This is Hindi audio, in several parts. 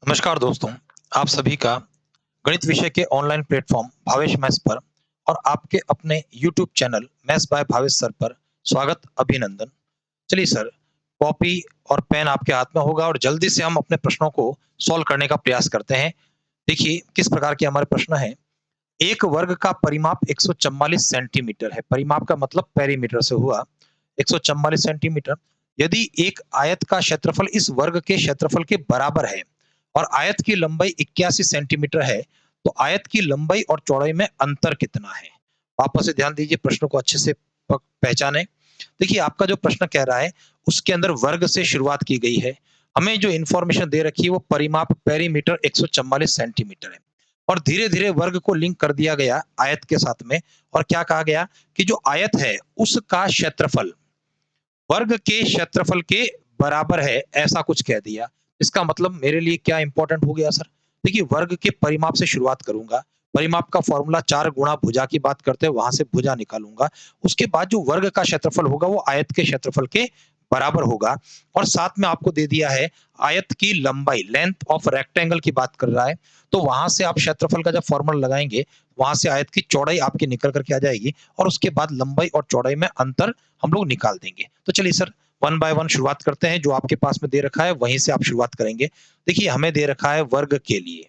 नमस्कार दोस्तों, आप सभी का गणित विषय के ऑनलाइन प्लेटफ़ॉर्म भावेश मैथ्स पर और आपके अपने YouTube channel maths by Bhavesh sir पर स्वागत, अभिनंदन। चलिए सर, कॉपी और पेन आपके हाथ में होगा और जल्दी से हम अपने प्रश्नों को सॉल्व करने का प्रयास करते हैं। देखिए, किस प्रकार के हमारे प्रश्न हैं। एक वर्ग का परिमाप 144 सेंटीमीटर है। परिमाप का मतलब पेरीमीटर से हुआ 144 सेंटीमीटर। यदि एक आयत का क्षेत्रफल इस वर्ग के क्षेत्रफल के बराबर है और आयत की लंबाई 81 सेंटीमीटर है, तो आयत की लंबाई और चौड़ाई में अंतर कितना है? वापस से ध्यान दीजिए, प्रश्न को अच्छे से पहचानें। देखिए, आपका जो प्रश्न कह रहा है, उसके अंदर वर्ग से शुरुआत की गई है। हमें जो इंफॉर्मेशन दे रखी है, वो परिमाप पेरीमीटर 144 सेंटीमीटर है और धीरे-धीरे वर्ग को लिंक कर दिया गया आयत के साथ में। और क्या कहा गया कि जो आयत है, उसका क्षेत्रफल वर्ग के क्षेत्रफल के बराबर है, ऐसा कुछ कह दिया। इसका मतलब मेरे लिए क्या इंपॉर्टेंट हो गया सर? देखिए, वर्ग के परिमाप से शुरुआत करूंगा। परिमाप का फॉर्मूला 4 गुणा भुजा की बात करते हैं, वहां से भुजा निकालूंगा। उसके बाद जो वर्ग का क्षेत्रफल होगा वो आयत के क्षेत्रफल के बराबर होगा। और साथ में आपको दे दिया है आयत की लंबाई, लेंथ ऑफ रेक्टेंगल की बात कर रहा है। तो वहां से आप क्षेत्रफल का जब फॉर्मूला लगाएंगे, वहां से आयत की चौड़ाई आपकी निकल करके आ जाएगी और उसके बाद लंबाई और चौड़ाई में अंतर हम लोग निकाल देंगे। तो चलिए सर, वन बाय वन शुरुआत करते हैं। जो आपके पास में दे रखा है वहीं से आप शुरुआत करेंगे। देखिए, हमें दे रखा है वर्ग के लिए,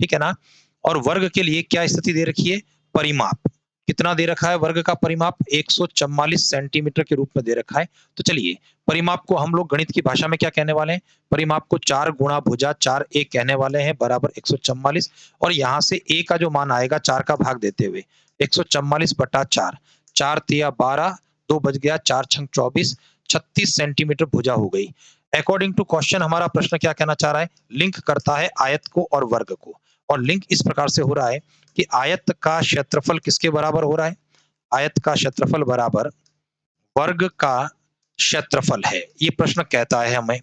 ठीक है ना? और वर्ग के लिए क्या स्थिति दे रखी है? परिमाप। कितना दे रखा है? वर्ग का परिमाप 144 सेंटीमीटर के रूप में दे रखा है। तो चलिए, परिमाप को हम लोग गणित की भाषा में क्या कहने वाले हैं? परिमाप को 4 गुणा भुजा 4 a कहने वाले हैं, बराबर 144। और यहाँ से a का जो मान आएगा 4 का भाग देते हुए 144 बटा 4, 4 तिया 12, 2 बच गया, 4 छंग 24, 36 सेंटीमीटर भुजा हो गई। अकॉर्डिंग टू क्वेश्चन हमारा प्रश्न क्या कहना चाह रहा है? लिंक करता है आयत को और वर्ग को। और लिंक इस प्रकार से हो रहा है कि आयत का क्षेत्रफल किसके बराबर हो रहा है? आयत का क्षेत्रफल बराबर वर्ग का क्षेत्रफल है। ये प्रश्न कहता है हमें।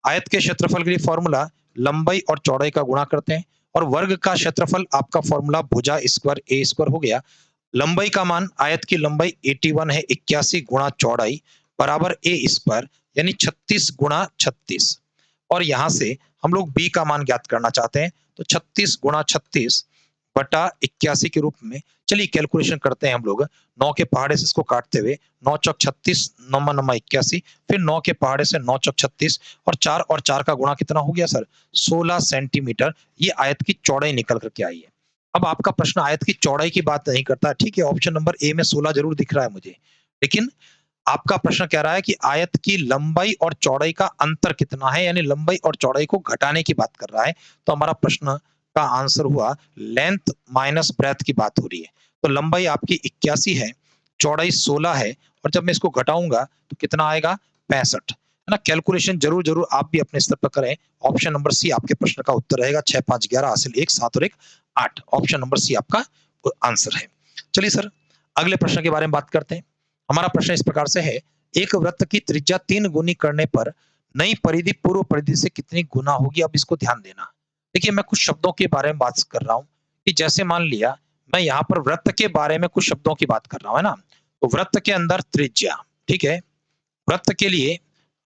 आयत के क्षेत्रफल के लिए फॉर्मूला लंबाई और चौड़ाई का गुणा करते हैं और वर्ग का क्षेत्रफल आपका फॉर्मूला भुजा स्क्वायर ए स्क्वायर हो गया। लंबाई का मान, आयत की लंबाई 81 है, 81 गुणा चौड़ाई बराबर ए स्क्वायर, यानी 36 गुणा 36। और यहां से हम लोग बी का मान ज्ञात करना चाहते हैं, तो 36 गुणा 36 बटा 81 के रूप में। चलिए कैलकुलेशन करते हैं हम लोग। 9 के पहाड़े से इसको काटते हुए 9 चौक 36, 9 नमा 81, फिर 9 के पहाड़े से 9 चौक 36 और 4 का गुणा कितना हो गया सर? 16 सेंटीमीटर। ये आयत की चौड़ाई निकल करके आई है। अब आपका प्रश्न आयत की चौड़ाई की बात नहीं करता, ठीक है, ऑप्शन नंबर ए में 16 जरूर दिख रहा है मुझे। लेकिन आपका प्रश्न कह रहा है कि आयत की लंबाई और चौड़ाई का अंतर कितना है, यानी लंबाई और चौड़ाई को घटाने की बात कर रहा है। तो हमारा प्रश्न का आंसर हुआ लेंथ माइनस ब्रेथ की बात हो रही है। तो लंबाई आपकी 81 है, चौड़ाई 16 है, और जब मैं इसको घटाऊंगा तो कितना आएगा? 65, है ना? कैलकुलेशन जरूर जरूर आप भी अपने स्तर पर करें। ऑप्शन नंबर सी आपके प्रश्न का उत्तर रहेगा। 6 5 11 हासिल 1 7 और 1 8। ऑप्शन नंबर सी आपका आंसर है। चलिए सर, अगले प्रश्न के बारे में बात करते हैं। हमारा प्रश्न इस प्रकार से है, एक वृत्त की त्रिज्या 3 गुनी करने पर नई परिधि पूर्व परिधि से कितनी गुना होगी? अब इसको ध्यान देना। देखिए, मैं कुछ शब्दों के बारे में बात कर रहा हूं कि जैसे मान लिया मैं यहाँ पर वृत्त के बारे में कुछ शब्दों की बात कर रहा हूं, है ना? तो वृत्त के अंदर त्रिज्या, ठीक है। वृत्त के लिए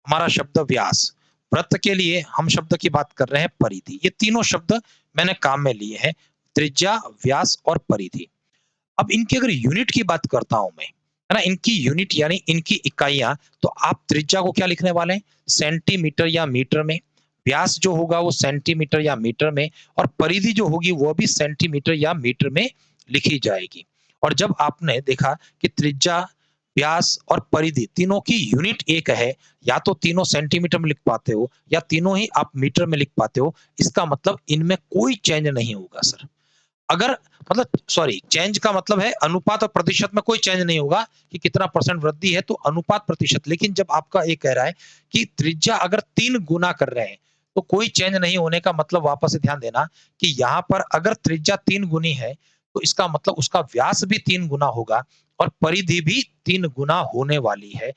हमारा शब्द व्यास, वृत्त के लिए हम शब्द की बात कर रहे हैं परिधि। ये तीनों शब्द मैंने काम में लिए हैं, त्रिज्या, व्यास और परिधि। अब इनकी अगर यूनिट की बात करता हूं मैं, है ना, इनकी यूनिट यानी इनकी इकाइयां, तो आप त्रिज्या को क्या लिखने वाले हैं? सेंटीमीटर या मीटर में। व्यास जो होगा वो सेंटीमीटर या मीटर में, और परिधि जो होगी वो भी सेंटीमीटर या मीटर में लिखी जाएगी। और जब आपने देखा कि त्रिज्या, व्यास और परिधि तीनों की यूनिट एक है, या तो तीनों सेंटीमीटर में लिख पाते हो या तीनों ही आप मीटर में लिख पाते हो, इसका मतलब इनमें कोई चेंज नहीं होगा सर। अगर, मतलब सॉरी, चेंज का मतलब है अनुपात और प्रतिशत में कोई चेंज नहीं होगा कि कितना परसेंट वृद्धि है, तो अनुपात प्रतिशत। लेकिन जब आपका ये कह रहा है कि त्रिज्या अगर 3 गुना कर रहे हैं, तो कोई चेंज नहीं होने का मतलब, वापस से ध्यान देना कि यहां पर अगर त्रिज्या 3 गुनी है, तो इसका मतलब उसका व्यास भी 3 गुना होगा और परिधि भी 3 गुना होने वाली है।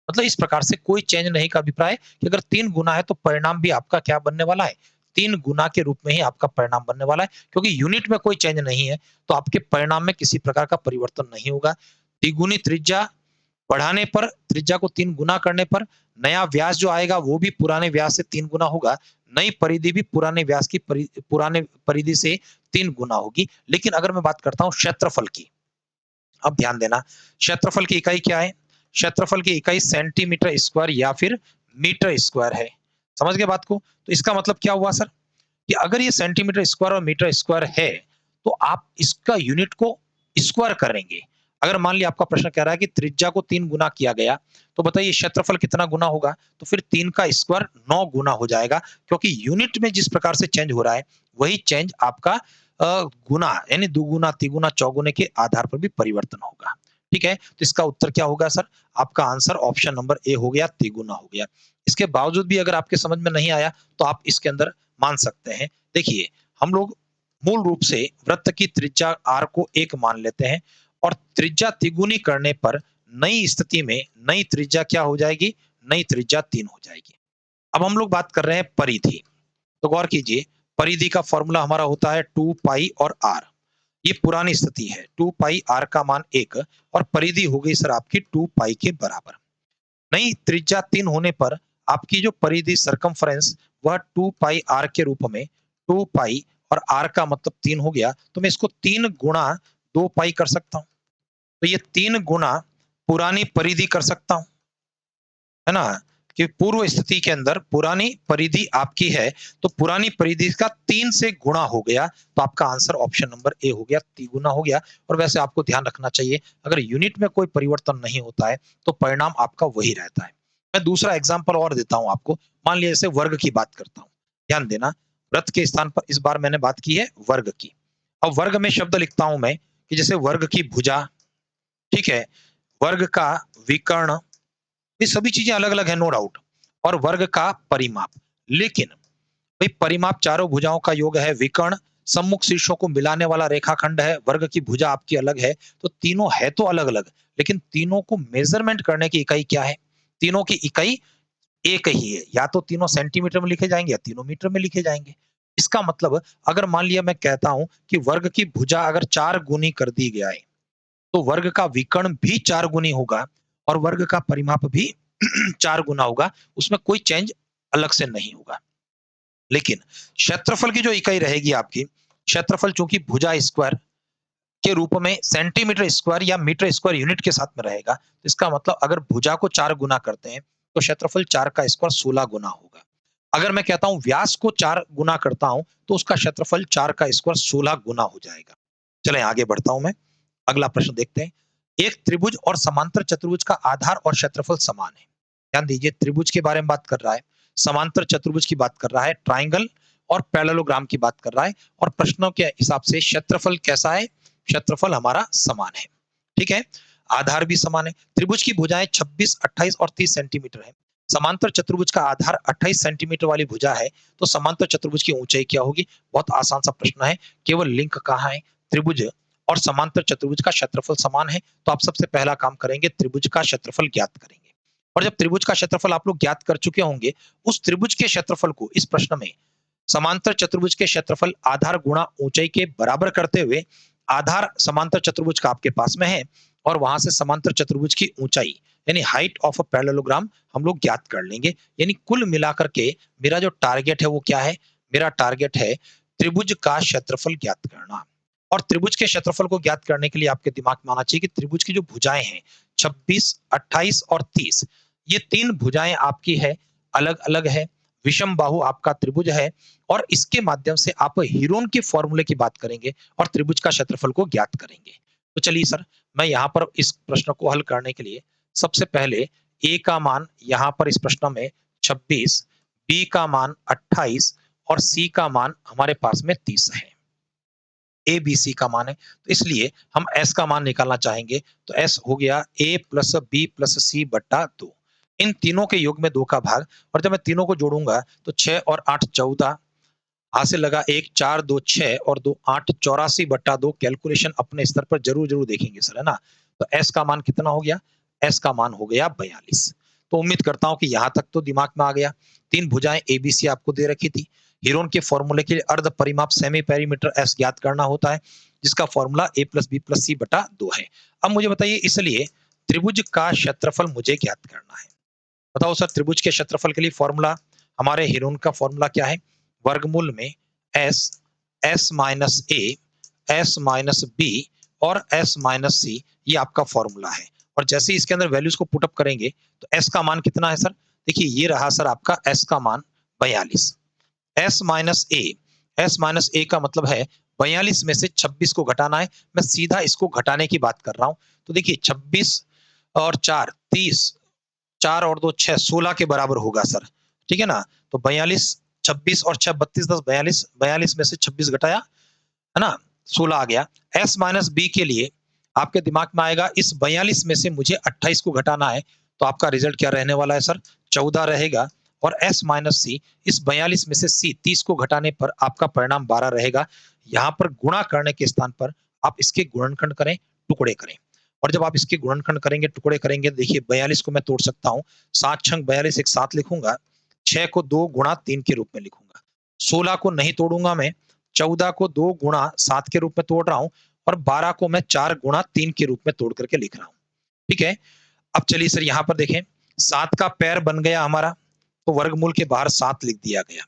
मतलब इस प्रकार से कोई चेंज नहीं का अभिप्राय कि अगर 3 गुना है तो परिणाम भी आपका क्या बनने वाला है? 3 गुना के रूप में ही आपका परिणाम बनने वाला है, क्योंकि यूनिट में कोई चेंज नहीं है, तो आपके परिणाम में किसी प्रकार का परिवर्तन नहीं होगा। द्विगुनी त्रिज्या बढ़ाने पर, त्रिज्या को 3 गुना करने पर नया व्यास जो आएगा वो भी पुराने व्यास से 3 गुना होगा। नई परिधि भी पुराने व्यास की पुराने परिधि से 3 गुना होगी। लेकिन अगर मैं बात करता हूँ क्षेत्रफल की, अब ध्यान देना, क्षेत्रफल की इकाई क्या है? क्षेत्रफल की इकाई सेंटीमीटर स्क्वायर या फिर मीटर स्क्वायर है। समझ गए बात को? तो इसका मतलब क्या हुआ सर? कि अगर ये सेंटीमीटर स्क्वायर और मीटर स्क्वायर है, तो आप इसका यूनिट को स्क्वायर करेंगे। अगर मान लिया आपका प्रश्न कह रहा है कि त्रिज्या को 3 गुना किया गया, तो बताइए क्षेत्रफल कितना गुना होगा? तो फिर 3 का स्क्वायर 9 गुना हो जाएगा, क्योंकि यूनिट में जिस प्रकार से चेंज हो रहा है, वही चेंज आपका गुना यानी दुगुना, तिगुना, चौगुने के आधार पर भी परिवर्तन होगा। ठीक है? तो इसका उत्तर क्या होगा सर? आपका आंसर ऑप्शन नंबर ए हो गया, तिगुना हो गया। इसके बावजूद भी अगर आपके समझ में नहीं आया, तो आप इसके अंदर मान सकते हैं। देखिए, हम लोग मूल रूप से वृत्त की त्रिज्या r को 1 मान लेते हैं और त्रिज्या तिगुनी करने पर नई स्थिति में नई त्रिज्या क्या हो जाएगी? नई त्रिज्या 3 हो जाएगी। अब हम लोग बात कर रहे हैं परिधि। तो गौर कीजिए, परिधि का फॉर्मूला हमारा होता है 2 पाई और r। ये पुरानी स्थिति है, 2 पाई r का मान 1 और परिधि हो गई सर आपकी 2 पाई के बराबर। नई त्रिज्या 3 होने पर आपकी जो परिधि सरकमफ्रेंस वह 2 पाई r के रूप में 2 पाई और r का मतलब 3 हो गया, तो मैं इसको 3 गुणा 2 पाई कर सकता हूं। तो ये 3 गुणा पुरानी परिधि कर सकता हूं, है ना? कि पूर्व स्थिति के अंदर पुरानी परिधि आपकी है, तो पुरानी परिधि का 3 से गुणा हो गया, तो आपका आंसर ऑप्शन नंबर ए हो गया, तिगुना हो गया। और वैसे आपको ध्यान रखना चाहिए, अगर यूनिट में कोई परिवर्तन नहीं होता है, तो परिणाम आपका वही रहता है। मैं दूसरा एग्जाम्पल और देता हूं आपको। मान लिया जैसे वर्ग की बात करता हूं, ध्यान देना, वृत्त के स्थान पर इस बार मैंने बात की है वर्ग की। अब वर्ग में शब्द लिखता हूं मैं कि जैसे वर्ग की भुजा, ठीक है, वर्ग का विकर्ण, ये सभी चीजें अलग-अलग है, नो डाउट। और वर्ग का परिमाप। लेकिन भाई परिमाप चारों भुजाओं का योग है, विकर्ण सम्मुख शीर्षों को मिलाने वाला रेखाखंड है, वर्ग की भुजा आपकी अलग है, तो तीनों है तो अलग-अलग, लेकिन तीनों को मेजरमेंट करने की इकाई क्या है? तीनों की इकाई एक ही है, या तो तीनों सेंटीमीटर में लिखे जाएंगे या तीनों मीटर में लिखे जाएंगे। इसका मतलब अगर मान लिया मैं कहता हूं कि वर्ग की भुजा अगर 4 गुनी कर दी गया है, तो वर्ग का विकर्ण भी 4 गुनी होगा और वर्ग का परिमाप भी 4 गुना होगा, उसमें कोई चेंज अलग से नहीं होगा। लेकिन क्षेत्रफल की जो इकाई रहेगी आपकी, क्षेत्रफल चूंकि भुजा स्क्वायर के रूप में सेंटीमीटर स्क्वायर या मीटर स्क्वायर यूनिट के साथ में रहेगा, तो इसका मतलब अगर भुजा को 4 गुना करते हैं, तो क्षेत्रफल 4 का स्क्वायर 16 गुना होगा। अगर मैं कहता हूं व्यास को 4 गुना करता हूं, तो उसका क्षेत्रफल 4 का स्क्वायर 16 गुना हो जाएगा। चलें आगे बढ़ता हूं मैं। अगला प्रश्न देखते हैं। एक त्रिभुज और समांतर चतुर्भुज का आधार और क्षेत्रफल समान है। ध्यान दीजिए, त्रिभुज के बारे में बात कर रहा है, समांतर चतुर्भुज की बात कर रहा है, ट्राइंगल और पैरेललोग्राम की बात कर रहा है, और प्रश्नों के हिसाब से क्षेत्रफल कैसा है? क्षेत्रफल हमारा समान है। ठीक है, आधार भी समान है। त्रिभुज की भुजाएं 26, 28 और 30 सेंटीमीटर है। समांतर चतुर्भुज का आधार 28 सेंटीमीटर वाली भुजा है, तो समांतर चतुर्भुज की ऊंचाई क्या होगी? बहुत आसान सा प्रश्न है, केवल लिंक कहाँ है? त्रिभुज और समांतर चतुर्भुज का क्षेत्रफल समान है, तो आप सबसे पहला काम करेंगे, त्रिभुज का क्षेत्रफल ज्ञात करेंगे। और जब त्रिभुज का क्षेत्रफल आप लोग ज्ञात कर चुके होंगे, उस त्रिभुज के क्षेत्रफल को इस प्रश्न में समांतर चतुर्भुज के क्षेत्रफल आधार गुणा ऊंचाई के बराबर करते हुए, आधार समांतर चतुर्भुज का आपके पास में है और वहां से समांतर चतुर्भुज की ऊंचाई यानी हाइट ऑफ अ पैरेललोग्राम हम लोग ज्ञात कर लेंगे। यानी कुल मिलाकर के मेरा जो टारगेट है वो क्या है? मेरा टारगेट है त्रिभुज का क्षेत्रफल ज्ञात करना। और त्रिभुज के क्षेत्रफल को ज्ञात करने के लिए आपके दिमाग में आना चाहिए कि त्रिभुज की जो भुजाएं हैं 26, 28 और 30, ये 3 भुजाएं आपकी है, अलग-अलग है। विषम बाहु आपका त्रिभुज है और इसके माध्यम से आप हीरोन के फॉर्मूले की बात करेंगे और त्रिभुज का क्षेत्रफल को ज्ञात करेंगे। तो चलिए सर, मैं यहाँ पर इस प्रश्न को हल करने के लिए सबसे पहले ए का मान यहाँ पर इस प्रश्न में 26, बी का मान 28 और सी का मान हमारे पास में 30 है। ए बी सी का मान है, तो इसलिए हम एस का मान निकालना चाहेंगे। तो एस हो गया ए प्लस बी प्लस सी बट्टा 2। इन तीनों के योग में 2 का भाग, और जब मैं तीनों को जोड़ूंगा तो 6 और 8 14, हासिल लगा 1 4 2 6 और 2 8, 84 बट्टा 2। कैलकुलेशन अपने स्तर पर जरूर जरूर देखेंगे सर, है ना? तो एस का मान कितना हो गया? एस का मान हो गया 42। तो उम्मीद करता हूं कि यहां तक तो दिमाग में आ गया। 3 भुजाएं एबीसी आपको दे रखी थी। हीरोन के फॉर्मूले के लिए अर्ध परिमाप सेमी पेरीमीटर एस ज्ञात करना होता है, जिसका फॉर्मूला ए प्लस बी प्लस सी बटा 2 है। अब मुझे बताइए, इसलिए त्रिभुज का क्षेत्रफल मुझे ज्ञात करना है। बताओ सर, त्रिभुज के क्षेत्रफल के लिए फॉर्मूला, हमारे हेरोन का फॉर्मूला क्या है? वर्गमूल में S, S minus A, S minus B और एस माइनस सी, ये आपका फॉर्मूला है। और जैसे ही इसके अंदर वैल्यूज को पुटअप करेंगे तो एस का मान कितना है सर? देखिए ये रहा सर आपका एस का मान 42। S minus A, S minus ए का मतलब है 42 में से 26 को घटाना है। मैं सीधा इसको घटाने की बात कर रहा हूं। तो देखिए 26 और 4 30, 4 और 2 6, 16 के बराबर होगा सर। ठीक है ना? तो 42, 26 और 6 32, 10 42, 42 में से 26 घटाया, है ना? 16 आ गया। एस माइनस बी के लिए आपके दिमाग में आएगा इस 42 में से मुझे 28 को घटाना है, तो आपका रिजल्ट क्या रहने वाला है सर? 14 रहेगा। और एस माइनस सी, इस 42 में से सी 30 को घटाने पर आपका परिणाम 12 रहेगा। यहाँ पर गुणा करने के स्थान पर आप इसके गुणनखंड करें, टुकड़े करें। और जब आप इसके गुणनखंड करेंगे, टुकड़े करेंगे, देखिए 42 को मैं तोड़ सकता हूँ। 7 छंग 42 एक साथ लिखूंगा, 6 को 2 गुणा 3 के रूप में लिखूंगा, 16 को नहीं तोड़ूंगा मैं, 14 को 2 गुणा 7 के रूप में तोड़ रहा हूं, और 12 को मैं 4 गुणा 3 के रूप में तोड़ करके लिख रहा हूं। ठीक है? अब चलिए सर यहां पर देखें, 7 का पैर बन गया हमारा, तो वर्गमूल के बाहर 7 लिख दिया गया।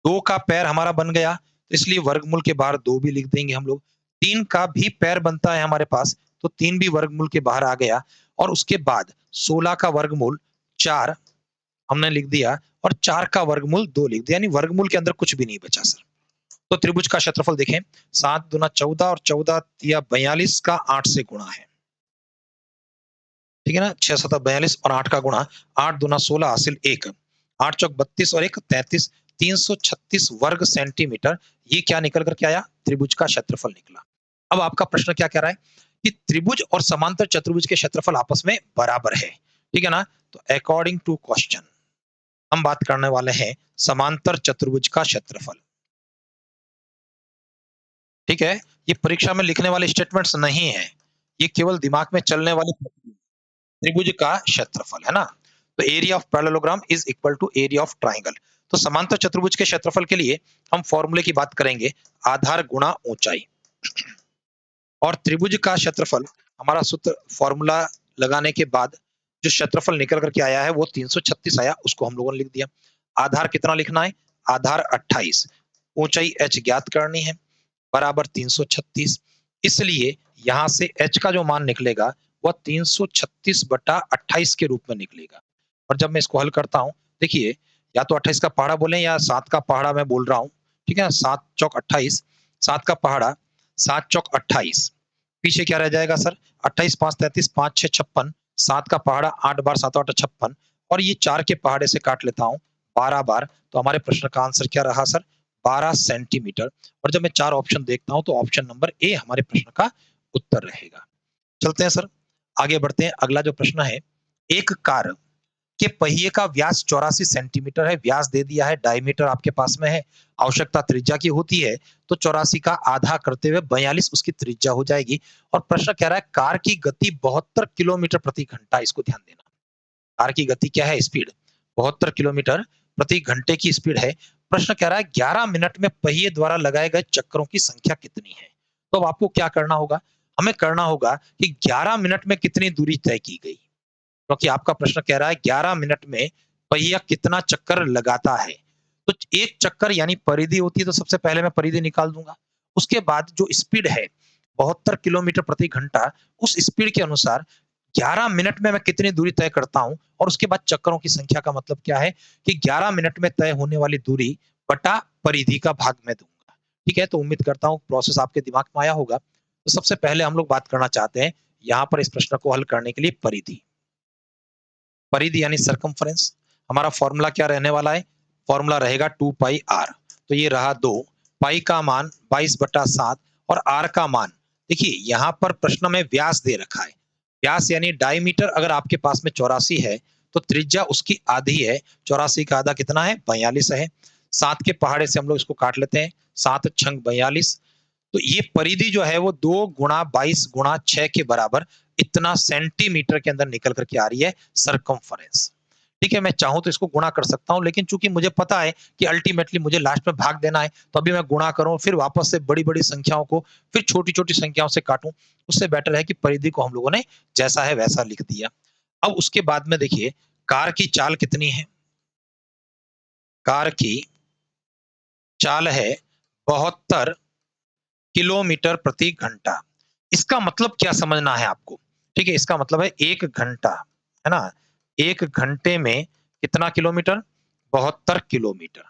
2 का पैर हमारा बन गया, तो इसलिए वर्गमूल के बाहर 2 भी लिख देंगे हम लोग। 3 का भी पैर बनता है हमारे पास, तो 3 भी वर्गमूल के बाहर आ गया। और उसके बाद 16 का वर्गमूल 4 हमने लिख दिया, और 4 का वर्गमूल 2 लिख दिया, यानी वर्गमूल के अंदर कुछ भी नहीं बचा सर। तो त्रिभुज का क्षेत्रफल देखें, 7 दूना 14 और 14 तिया 42 का 8 से गुणा है। ठीक है ना? 6 सता 42 और 8 का गुणा, 8 दूना 16 हासिल 1, 8 चौक 32 और 1 33, 336 वर्ग सेंटीमीटर। ये क्या निकल कर के आया? त्रिभुज का क्षेत्रफल निकला। अब आपका प्रश्न क्या कह रहा है कि त्रिभुज और समांतर चतुर्भुज के क्षेत्रफल आपस में बराबर है। ठीक है ना? तो अकॉर्डिंग टू क्वेश्चन हम बात करने वाले हैं समांतर चतुर्भुज का क्षेत्रफल। ठीक है? ये परीक्षा में लिखने वाले स्टेटमेंट्स नहीं है, ये केवल दिमाग में चलने वाले त्रिभुज का क्षेत्रफल है ना? तो area of parallelogram is equal to area of triangle. तो समांतर चतुर्भुज के क्षेत्रफल के लिए हम फॉर्मूले की बात करेंगे, आधार गुणा ऊंचाई। और त्रिभुज का क्षेत्रफल, हमारा सूत्र फॉर्मूला लगाने के बाद जो क्षेत्रफल निकल करके आया है वो 336 आया, उसको हम लोगों ने लिख दिया। आधार कितना लिखना है? आधार 28, ऊंचाई h ज्ञात करनी है, बराबर 336। इसलिए यहां से h का जो मान निकलेगा वह 336 बटा 28 के रूप में निकलेगा। और जब मैं इसको हल करता हूं, देखिए या तो 28 का पहाड़ा बोलें या 7 का पहाड़ा मैं बोल रहा हूं। ठीक है? 7 चौक 28, 7 का पहाड़ा, 7 चौक 28, पीछे क्या रह जाएगा सर? 28 5 33, 5 6 56, 7 का पहाड़ा 8 बार 7 8 56, और ये 4 के पहाड़े से काट लेता हूं 12 बार। तो हमारे प्रश्न का आंसर क्या रहा सर? 12 सेंटीमीटर। और जब मैं 4 ऑप्शन देखता हूं तो ऑप्शन नंबर ए हमारे प्रश्न का उत्तर रहेगा। चलते हैं सर, आगे बढ़ते हैं। अगला जो प्रश्न है, एक कार के पहिए का व्यास 84 सेंटीमीटर है, व्यास दे दिया है, डायमीटर आपके पास में है, आवश्यकता त्रिज्या की होती है, तो 84 का आधा करते हुए 42 उसकी त्रिज्या हो जाएगी। और प्रश्न कह रहा है कार की गति 72 किलोमीटर प्रति घंटा। इसको ध्यान देना, कार की गति क्या है? स्पीड 72 किलोमीटर प्रति घंटे की स्पीड है। प्रश्न कह रहा है 11 मिनट में पहिए द्वारा लगाए गए चक्रों की संख्या कितनी है? तो अब आपको क्या करना होगा? हमें करना होगा कि 11 मिनट में कितनी दूरी तय की गई, क्योंकि आपका प्रश्न कह रहा है 11 मिनट में पहिया कितना चक्कर लगाता है। तो एक चक्कर यानी परिधि होती है, तो सबसे पहले मैं परिधि निकाल दूंगा। उसके बाद जो स्पीड है 72 किलोमीटर प्रति घंटा, उस स्पीड के अनुसार 11 मिनट में मैं कितनी दूरी तय करता हूं, और उसके बाद चक्करों की संख्या का मतलब क्या है कि 11 मिनट में तय होने वाली दूरी बटा परिधि का भाग मैं दूंगा। ठीक है? तो उम्मीद करता हूं प्रोसेस आपके दिमाग में आया होगा। तो सबसे पहले हम लोग बात करना चाहते हैं यहां पर इस प्रश्न को हल करने के लिए परिधि। परिधि यानी सरकमफ्रेंस, हमारा फॉर्मूला क्या रहने वाला है? फॉर्मूला रहेगा 2 पाई आर। तो ये रहा 2 पाई का मान 22 बटा 7, और आर का मान, देखिए यहां पर प्रश्न में व्यास दे रखा है। व्यास यानी डायमीटर अगर आपके पास में 84 है, तो त्रिज्या उसकी आधी है। 84 का आधा कितना है? 42 है। 7 के पहाड़े से हम लोग इसको काट लेते हैं, 7 छंग 42। तो ये परिधि जो है वो 2 गुणा 22 गुणा 6 के बराबर इतना सेंटीमीटर के अंदर निकल करके आ रही है, सरकमफ्रेंस। ठीक है, मैं चाहूँ तो इसको गुणा कर सकता हूँ, लेकिन चूँकि मुझे पता है कि अल्टीमेटली मुझे लास्ट में भाग देना है, तो अभी मैं गुणा करूँ, फिर वापस से बड़ी-बड़ी संख्याओं को फिर छोटी-छोटी संख्याओं से काटूँ, उससे बेटर है कि परिधि को हम लोगों ने जैसा है वैसा लिख दिया। अब उसके बाद में देखिए, कार की चाल कितनी है? कार की चाल है 72 किलोमीटर प्रति घंटा। इसका मतलब क्या समझना है आपको? ठीक है, इसका मतलब है 1 घंटा, है ना? 1 घंटे में कितना किलोमीटर? 72 किलोमीटर।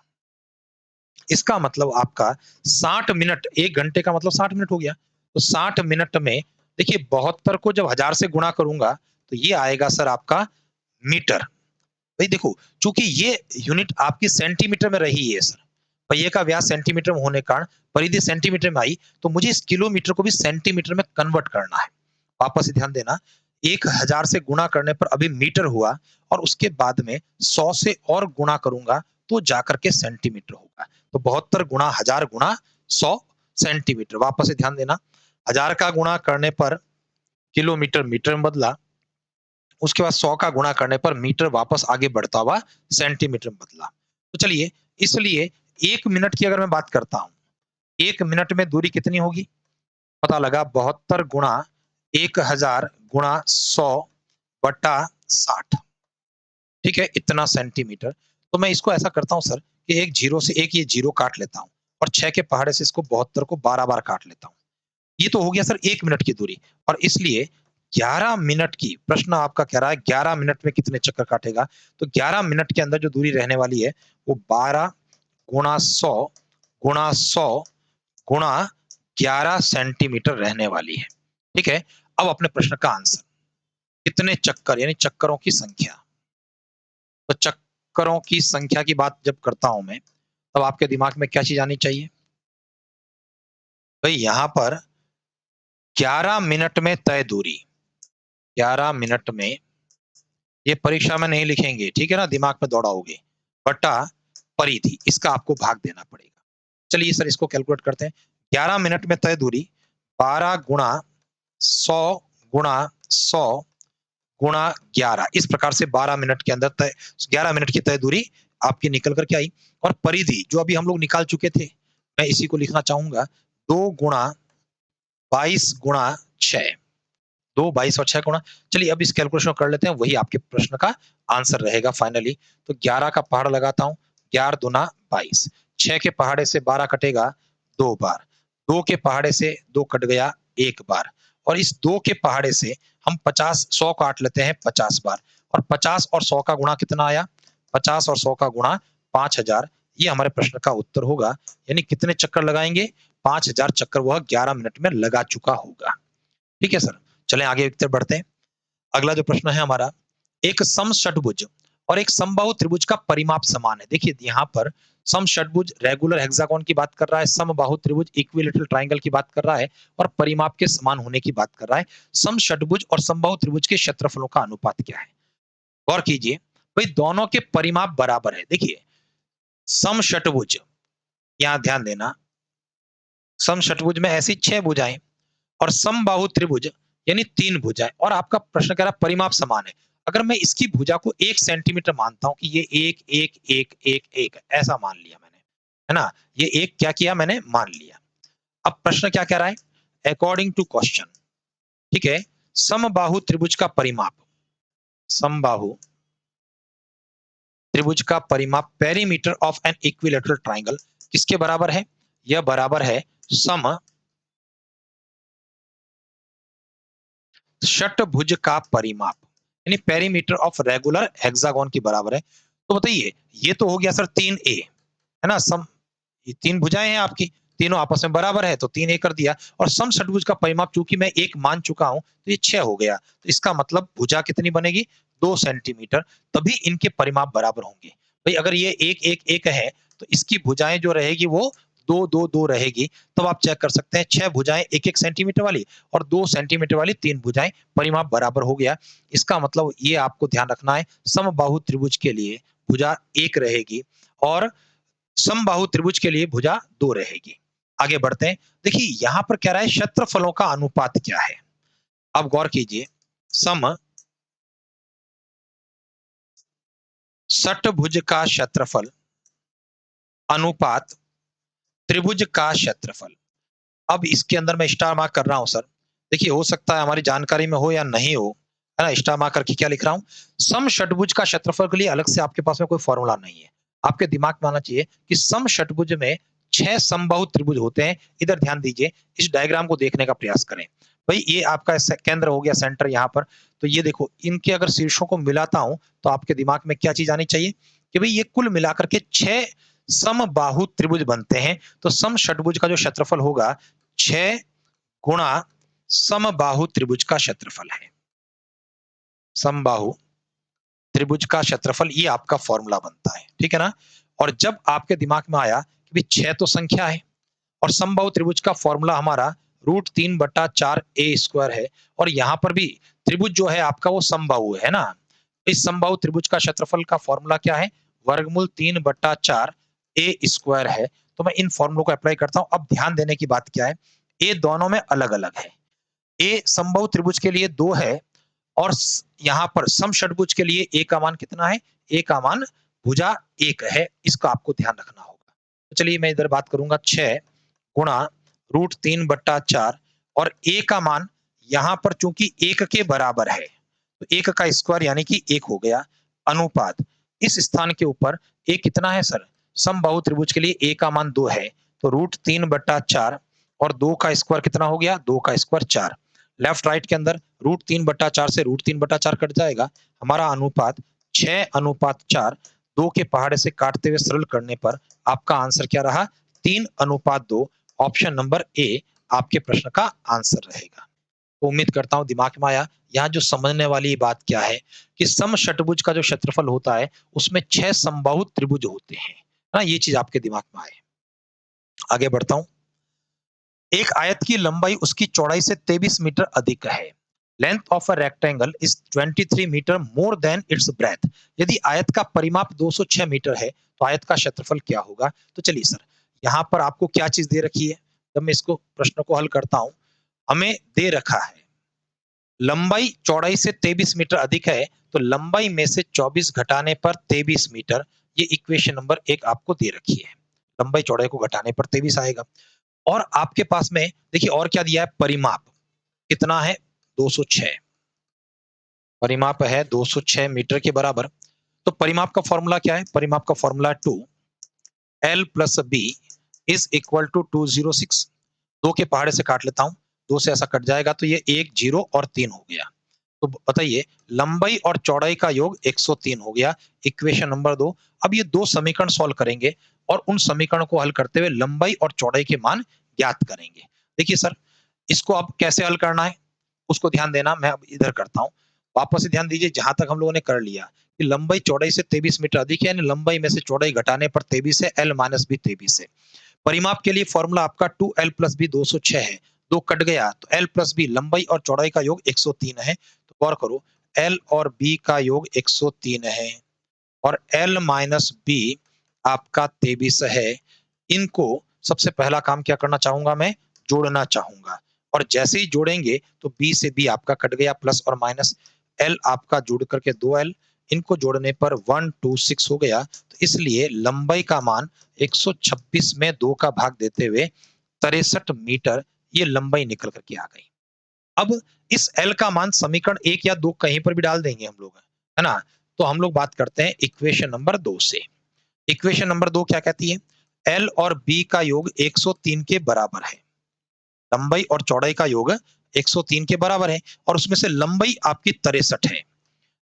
इसका मतलब आपका 60 मिनट, 1 घंटे का मतलब 60 मिनट हो गया। तो 60 मिनट में देखिए 72 को जब 1000 से गुणा करूँगा, तो ये आएगा सर आपका मीटर। भाई देखो, चूँकि ये यूनिट आपकी सेंटीमीटर में रही है सर, पहिए का व्यास सेंटीमीटर में होने के कारण परिधि सेंटीमीटर में आई, तो मुझे इस किलोमीटर को भी सेंटीमीटर में कन्वर्ट करना है। वापस से ध्यान देना, 1000 से गुणा करने पर अभी मीटर हुआ और उसके बाद में 100 से और गुणा करूँगा, तो जाकर के सेंटीमीटर होगा। तो 72 गुणा 1000 गुणा 100 सेंटीमीटर। वापस से ध्यान देना, 1000 का गुणा करने पर किलोमीटर मीटर में बदला, उसके बाद 100 का गुणा करने पर मीटर वापस आगे बढ़ता हुआ सेंटीमीटर में बदला। तो चलिए, इसलिए 1 मिनट की अगर मैं बात करता हूँ, 1 मिनट में दूरी कितनी होगी? पता लगा 72 गुणा 1000 गुणा 100 बटा 60, ठीक है? इतना सेंटीमीटर। तो मैं इसको ऐसा करता हूँ सर कि एक जीरो से एक ये जीरो काट लेता हूँ और 6 के पहाड़े से इसको 72 को 12 बार काट लेता हूँ। ये तो हो गया सर 1 मिनट की दूरी, और इसलिए 11 मिनट की, प्रश्न आपका कह रहा है 11 मिनट में कितने चक्कर काटेगा? तो 11 मिनट के अंदर जो दूरी रहने वाली है, वो 12 गुणा 100 गुणा 100 गुणा 11 सेंटीमीटर रहने वाली है। ठीक है? अब अपने प्रश्न का आंसर, कितने चक्कर यानी चक्करों की संख्या। तो चक्करों की संख्या की बात जब करता हूं मैं, तब आपके दिमाग में क्या चीज आनी चाहिए? भाई यहां पर 11 मिनट में तय दूरी, 11 मिनट में, ये परीक्षा में नहीं लिखेंगे, ठीक है ना, दिमाग में दौड़ाओगे, बटा परिधि, इसका आपको भाग देना पड़ेगा। चलिए सर इसको कैलकुलेट करते हैं। 11 मिनट में तय दूरी 12 गुणा 100 गुणा 100 गुणा 11, इस प्रकार से 12 मिनट के अंदर तय, 11 मिनट की तय दूरी आपकी निकल करके आई। और परिधि जो अभी हम लोग निकाल चुके थे, मैं इसी को लिखना चाहूंगा, 2 गुणा 22 गुणा 6, 2 22 और 6 गुणा, चलिए अब इस कैलकुलेशन को कर लेते हैं, वही आपके प्रश्न का आंसर रहेगा फाइनली। तो 11 का पहाड़ लगाता हूं, 11 दुना 22, 6 के पहाड़े से 12 कटेगा 2 बार, 2 के पहाड़े से 2 कट गया 1 बार, और इस 2 के पहाड़े से हम 50 100 काट लेते हैं 50 बार, और 50 और 100 का गुणा कितना आया? 50 और 100 का गुणा 5000, ये हमारे प्रश्न का उत्तर होगा। यानी कितने चक्कर लगाएंगे? 5000 चक्कर वह 11 मिनट में लगा चुका होगा। ठीक है सर, चलें आगे की तरफ बढ़ते हैं। अगला जो प्रश्न है हमारा, एक समषटभुज और एक समबाहु त्रिभुज का परिमाप समान है। देखिए यहाँ पर समषटभुज रेगुलर हेक्सागोन की बात कर रहा है, समबाहु त्रिभुज इक्विलेटरल ट्रायंगल की बात कर रहा है, और परिमाप के समान होने की बात कर रहा है। समषटभुज और समबाहु त्रिभुज के क्षेत्रफलों का अनुपात क्या है? गौर कीजिए, भाई दोनों के परिमाप बराबर है। देखिए समषटभुज, यहाँ ध्यान देना, समषटभुज में ऐसी 6 भुजाएं, और समबाहु त्रिभुज यानी 3 भुजाएं, और आपका प्रश्न कह रहा है परिमाप समान है। अगर मैं इसकी भुजा को 1 सेंटीमीटर मानता हूं कि ये 1 1 1 1 1 ऐसा मान लिया मैंने, है ना, ये एक क्या किया मैंने, मान लिया। अब प्रश्न क्या कह रहा है? अकॉर्डिंग टू क्वेश्चन, ठीक है, समबाहु त्रिभुज का परिमाप, समबाहु त्रिभुज का परिमाप perimeter of an equilateral triangle किसके बराबर है? यह बराबर है सम षटभुज का परिमाप, यानी पेरीमीटर ऑफ रेगुलर हेक्सागोन के बराबर है। तो बताइए, ये तो हो गया सर 3a, है ना, सम, ये 3 भुजाएं हैं आपकी, तीनों आपस में बराबर है, तो 3a कर दिया, और सम षटभुज का परिमाप चूंकि मैं 1 मान चुका हूं, तो ये 6 हो गया। तो इसका मतलब भुजा कितनी बनेगी? 2 सेंटीमीटर, तभी इनके परिमाप बराबर होंगे। भाई अगर ये 1 1 1 है, तो इसकी भुजाएं जो रहेगी वो 2 2 2 रहेगी। तब आप चेक कर सकते हैं, 6 भुजाएं 1 1 सेंटीमीटर वाली और 2 सेंटीमीटर वाली 3 भुजाएं, परिमाप बराबर हो गया। इसका मतलब ये आपको ध्यान रखना है, समबाहु त्रिभुज के लिए भुजा 1 रहेगी और समबाहु त्रिभुज के लिए भुजा 2 रहेगी। आगे बढ़ते हैं। देखिए यहां पर कह रहा है क्षेत्रफलों का अनुपात क्या है? अब गौर कीजिए, सम षटभुज का क्षेत्रफल अनुपात त्रिभुज का क्षेत्रफल। अब इसके अंदर मैं स्टार मार्क कर रहा हूं सर। देखिए, हो सकता है हमारी जानकारी में हो या नहीं हो, है ना। स्टार मार्क करके क्या लिख रहा हूं? सम षटभुज का क्षेत्रफल के लिए अलग से आपके पास में कोई फॉर्मूला नहीं है। आपके दिमाग में आना चाहिए कि सम षटभुज में 6 समबाहु त्रिभुज होते हैं। इधर ध्यान दीजिए, इस डायग्राम को देखने का प्रयास करें। भाई, ये आपका केंद्र हो गया, सेंटर यहाँ पर। तो ये देखो, इनके अगर शीर्षों को मिलाता हूं तो आपके दिमाग में क्या चीज आनी चाहिए कि भाई ये कुल मिलाकर के 6 समबाहु त्रिभुज बनते हैं। तो सम षटभुज का जो क्षेत्रफल होगा 6 गुणा समबाहु त्रिभुज का क्षेत्रफल है। समबाहु त्रिभुज का क्षेत्रफल, ये आपका फॉर्मूला बनता है, ठीक है ना। और जब आपके दिमाग में आया कि भाई 6 तो संख्या है और समबाहु त्रिभुज का फॉर्मूला हमारा √3/4a² है, और यहां पर भी त्रिभुज जो है आपका वो समबाहु है ना। इस समबाहु त्रिभुज का क्षेत्रफल का फॉर्मूला क्या है? वर्गमूल 3/4a² है। तो मैं इन फॉर्मूलों को अप्लाई करता हूं। अब ध्यान देने की बात क्या है, ये दोनों में अलग अलग है। ए समबाहु त्रिभुज के लिए 2 है, और यहां पर सम षटभुज के लिए ए का मान कितना है? ए का मान भुजा 1 है। इसका आपको ध्यान रखना होगा। तो चलिए मैं इधर बात करूंगा, 6 गुणा √3/4, और ए का मान यहां पर चूंकि 1 के बराबर है तो 1 का स्क्वायर यानी कि 1 हो गया, अनुपात इस स्थान के ऊपर ए कितना है सर? समबाहु त्रिभुज के लिए ए का मान 2 है, तो √3/4 और 2 का स्क्वायर कितना हो गया? 2 का स्क्वायर 4। लेफ्ट राइट के अंदर √3/4 से √3/4 कट जाएगा। हमारा अनुपात 6:4, 2 के पहाड़े से काटते हुए सरल करने पर आपका आंसर क्या रहा? 3:2। ऑप्शन नंबर ए आपके प्रश्न का आंसर रहेगा। तो उम्मीद करता हूं दिमाग में आया। यहाँ जो समझने वाली बात क्या है कि सम षटभुज का जो क्षेत्रफल होता है उसमें 6 समबाहु त्रिभुज होते हैं ना। ये चीज आपके दिमाग में आए। आगे बढ़ता हूं। एक आयत की लंबाई उसकी चौड़ाई से 23 मीटर अधिक है। Length of a rectangle is 23 metre more than its breadth. यदि आयत का परिमाप 206 मीटर है तो आयत का क्षेत्रफल क्या होगा? तो चलिए सर, यहाँ पर आपको क्या चीज दे रखी है? जब मैं इसको प्रश्न को हल करता हूं, हमें दे रखा है लंबाई चौड़ाई से 23 मीटर अधिक है, तो लंबाई में से 24 घटाने पर 23 मीटर। ये इक्वेशन नंबर 1 आपको दे रखी है। लंबाई चौड़ाई को घटाने पर 23 आएगा। और आपके पास में देखिए और क्या दिया है? परिमाप कितना है? 206। परिमाप है 206 मीटर के बराबर। तो परिमाप का फॉर्मूला क्या है? परिमाप का फॉर्मूला 2l + b = 206। 2 के पहाड़े से काट लेता हूं, 2 से ऐसा कट जाएगा तो ये 1 0 और 3 हो गया। तो बताइए, लंबाई और चौड़ाई का योग 103 हो गया। Equation number 2। अब ये 2 समीकरण सॉल्व करेंगे और उन समीकरणों को हल करते हुए लंबाई और चौड़ाई के मान ज्ञात करेंगे। देखिए सर, इसको अब कैसे हल करना है उसको ध्यान देना। मैं अब इधर करता हूं। वापस से ध्यान दीजिए, जहां तक हम लोगों ने कर लिया कि लंबाई चौड़ाई से 23 मीटर अधिक है, यानी लंबाई में से चौड़ाई घटाने पर 23 है, l - b 23 है। परिमाप के लिए फॉर्मूला आपका 2l + b 206 है। 2 कट गया तो l + b, लंबाई और चौड़ाई का योग 103 है। तो गौर करो, l और b का योग 103 है और l - b आपका 23 है। इनको सबसे पहला काम क्या करना चाहूंगा? मैं जोड़ना चाहूंगा। और जैसे ही जोड़ेंगे तो b से b आपका कट गया, प्लस और माइनस, l आपका जोड़ करके 2l, इनको जोड़ने पर 126 हो गया। तो इसलिए लंबाई का मान 126 में 2 का भाग देते हुए 63 मीटर ये लंबाई निकल करके आ गई। अब इस l का मान समीकरण 1 या 2 कहीं पर भी डाल देंगे हम लोग, है ना। तो हम लोग बात करते हैं इक्वेशन नंबर 2 से। इक्वेशन नंबर 2 क्या कहती है? l और b का योग 103 के बराबर है। लंबाई और चौड़ाई का योग 103 के बराबर है, और उसमें से लंबाई आपकी 63 है।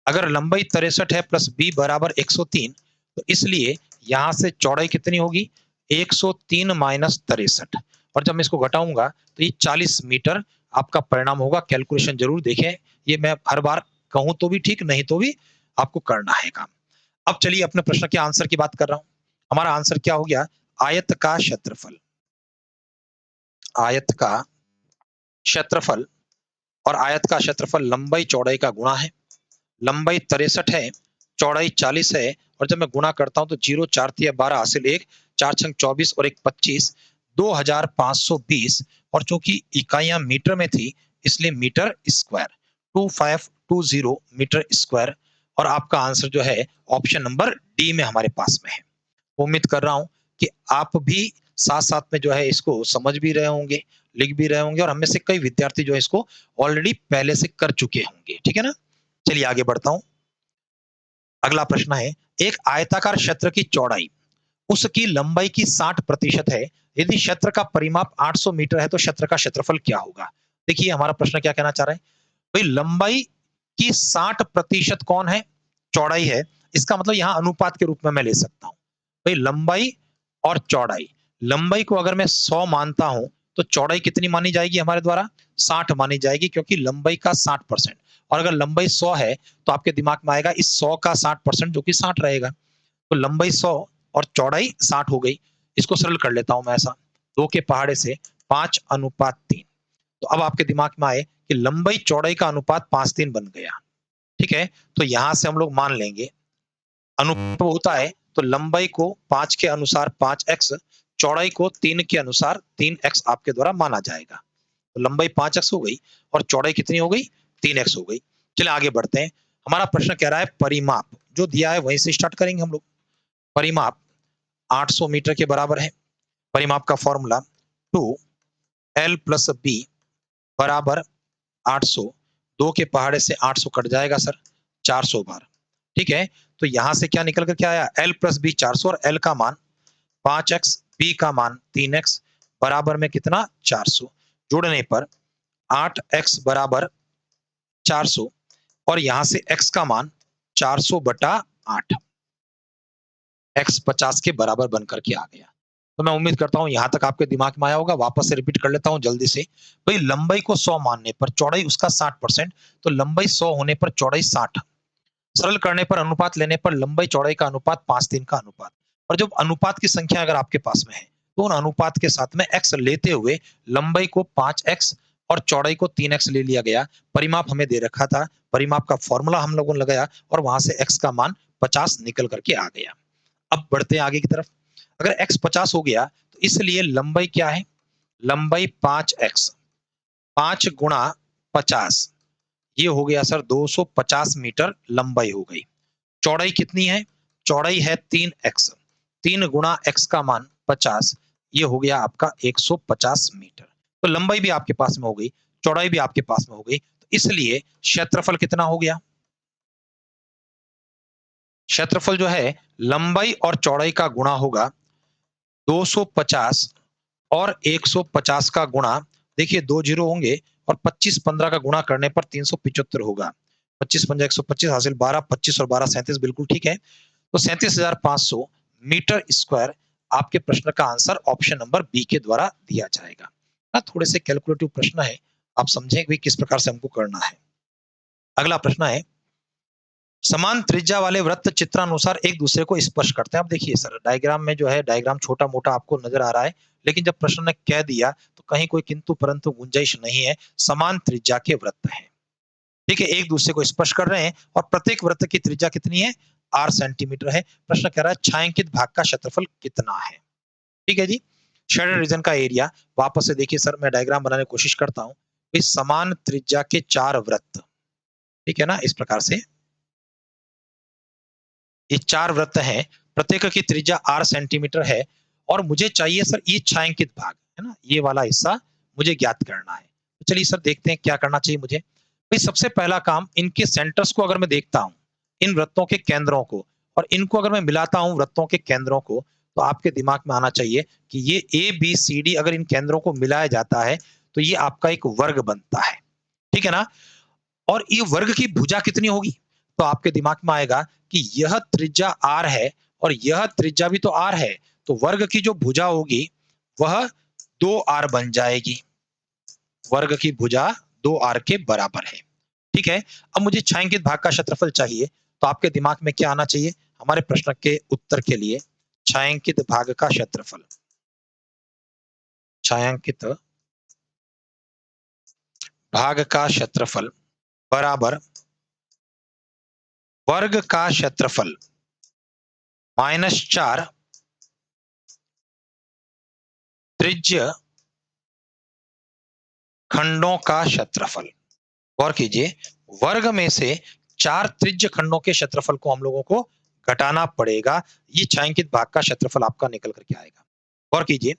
अगर लंबाई 63 है प्लस b बराबर 103, तो इसलिए यहां से चौड़ाई कितनी होगी? 103 माइनस 63। और जब मैं इसको घटाऊंगा तो ये 40 मीटर आपका परिणाम होगा। कैलकुलेशन जरूर देखें, ये मैं हर बार कहूं तो भी ठीक, नहीं तो भी आपको करना है काम। अब चलिए अपने प्रश्न के आंसर की बात कर रहा हूं। हमारा आंसर क्या हो गया? आयत का क्षेत्रफल। आयत का क्षेत्रफल, और आयत का क्षेत्रफल लंबाई चौड़ाई का गुणा है। लंबाई 63 है, चौड़ाई 40 है, और जब मैं गुणा करता हूं तो 0 4 3 12 हासिल 1, 4 6 24 और 1 25, 2520। और चूंकि इकाइयां मीटर में थी इसलिए मीटर स्क्वायर, 2520 मीटर स्क्वायर। और आपका आंसर जो है ऑप्शन नंबर डी में हमारे पास में है। उम्मीद कर रहा हूं कि आप भी साथ साथ में जो है इसको समझ भी रहे होंगे, लिख भी रहे होंगे, और हमें से कई विद्यार्थी जो है इसको ऑलरेडी पहले से कर चुके होंगे। ठीक है ना? चलिए आगे बढ़ता हूं। अगला प्रश्न है, एक आयताकार क्षेत्र की चौड़ाई उसकी लंबाई की 60% है। यदि क्षेत्र का परिमाप 800 मीटर है तो क्षेत्र का क्षेत्रफल क्या होगा? देखिए हमारा प्रश्न क्या कहना चाह रहा है, भाई लंबाई की 60% कौन है? चौड़ाई है। इसका मतलब यहां अनुपात के रूप में मैं ले सकता हूं, भाई लंबाई और चौड़ाई। लंबाई को अगर मैं 100 मानता हूं तो चौड़ाई कितनी मानी जाएगी हमारे द्वारा? 60 मानी जाएगी, क्योंकि लंबाई का 60%। और अगर लंबाई 100 है तो आपके दिमाग में आएगा इस 100 का 60% जो कि 60 रहेगा। तो लंबाई 100 और चौड़ाई 60 हो गई। इसको सरल कर लेता हूं मैं ऐसा, 2 के पहाड़े से 5:3। तो अब आपके दिमाग में आए कि लंबाई चौड़ाई का अनुपात 5:3 बन गया। ठीक है? तो यहां से हम लोग मान लेंगे अनुपात होता है तो लंबाई को 5 के अनुसार 5x, चौड़ाई को 3 के अनुसार 3x आपके द्वारा माना जाएगा। तो लंबाई 5x हो गई और चौड़ाई कितनी हो गई? 3x हो गई। चलिए आगे बढ़ते हैं। हमारा प्रश्न कह रहा है परिमाप जो दिया है वहीं से स्टार्ट करेंगे हम लोग। परिमाप 800 मीटर के बराबर है। परिमाप का फॉर्मूला 2l प्लस बी बराबर 800। 2 के पहाड़े से 800 कट जाएगा सर, 400 बार। ठीक है? तो यहां से क्या निकल कर क्या आया? l प्लस बी 400 और l का मान 5x, b का मान 3x बराबर में कितना? 400। जोड़ने पर 8x बराबर 400 और यहां से x का मान 400 बटा 8, x 50 के बराबर बनकर के आ गया। तो मैं उम्मीद करता हूं यहां तक आपके दिमाग में आया होगा। वापस से रिपीट कर लेता हूं जल्दी से। भाई लंबाई को 100 मानने पर चौड़ाई उसका 60%, तो लंबाई 100 होने पर चौड़ाई 60। सरल करने पर अनुपात लेने पर लंबाई चौड़ाई का अनुपात 5:3 का अनुपात। और जब अनुपात की संख्या अगर आपके पास में है तो उन अनुपात के साथ में x लेते हुए लंबाई को 5x और चौड़ाई को 3x ले लिया गया। परिमाप हमें दे रखा था, परिमाप का फॉर्मूला हम लोगों ने लगाया और वहां से x का मान 50 निकल करके आ गया। अब बढ़ते हैं आगे की तरफ। अगर x 50 हो गया तो इसलिए लंबाई क्या है? लंबाई 5x, 5 गुणा 50, ये हो गया सर 250 मीटर लंबाई हो गई। चौड़ाई कितनी है? चौड़ाई है 3x, 3 गुणा x का मान 50, ये हो गया आपका 150 मीटर। तो लंबाई भी आपके पास में हो गई, चौड़ाई भी आपके पास में हो गई, तो इसलिए क्षेत्रफल कितना हो गया? क्षेत्रफल जो है लंबाई और चौड़ाई का गुणा होगा 250 और 150 का गुणा। देखिए 2 जीरो होंगे और 25 15 का गुणा करने पर 375 होगा। 25 पंजा 125 हासिल 12, 25 और 12 37, बिल्कुल ठीक है। तो 37,500 मीटर स्क्वायर आपके प्रश्न का आंसर ऑप्शन नंबर बी के द्वारा दिया जाएगा। ना थोड़े से कैलकुलेटिव प्रश्न है, आप समझें कि किस प्रकार से हमको करना है। अगला प्रश्न है, समान त्रिज्या वाले वृत्त चित्रानुसार एक दूसरे को स्पर्श करते हैं। अब देखिए सर डायग्राम में जो है डायग्राम छोटा मोटा आपको नजर आ रहा है, लेकिन जब प्रश्न ने कह दिया तो कहीं कोई किंतु परंतु गुंजाइश नहीं है। समान त्रिज्या के वृत्त हैं, ठीक है, एक दूसरे को स्पर्श कर रहे हैं और प्रत्येक वृत्त की त्रिज्या कितनी है? 8 सेंटीमीटर है। प्रश्न कह रहा है छायांकित भाग का क्षेत्रफल कितना है? ठीक है जी। शेडेड रीजन का एरिया, वापस से देखिए सर मैं डायग्राम बनाने की कोशिश करता हूं। इस समान त्रिज्या के 4 वृत्त, ठीक है ना, इस प्रकार से ये 4 वृत्त हैं, प्रत्येक की त्रिज्या 8 सेंटीमीटर है और मुझे चाहिए सर ये छायांकित भाग, है ना, ये वाला हिस्सा मुझे ज्ञात करना है। तो चलिए सर देखते हैं क्या करना चाहिए मुझे। भाई सबसे पहला काम, इनके सेंटर्स को अगर मैं देखता हूं, इन वृत्तों के केंद्रों को, और इनको अगर मैं मिलाता हूं वृत्तों के केंद्रों को, तो आपके दिमाग में आना चाहिए कि ये ए बी सी डी अगर इन केंद्रों को मिलाया जाता है तो ये आपका एक वर्ग बनता है, ठीक है ना। और ये वर्ग की भुजा कितनी होगी? तो आपके दिमाग में आएगा कि यह त्रिज्या आर है और यह त्रिज्या भी तो आर है, तो वर्ग की जो भुजा होगी वह 2r बन जाएगी। वर्ग की भुजा 2r के बराबर है, ठीक है। अब मुझे छायांकित भाग का क्षेत्रफल चाहिए, तो आपके दिमाग में क्या आना चाहिए हमारे प्रश्न के उत्तर के लिए? छायांकित भाग का क्षेत्रफल, छायांकित भाग का क्षेत्रफल बराबर वर्ग का क्षेत्रफल -4 त्रिज्य खंडों का क्षेत्रफल। गौर कीजिए, वर्ग में से 4 त्रिज्य खंडों के क्षेत्रफल को हम लोगों को घटाना पड़ेगा। ये छायांकित भाग का क्षेत्रफल आपका निकल करके आएगा। गौर कीजिए,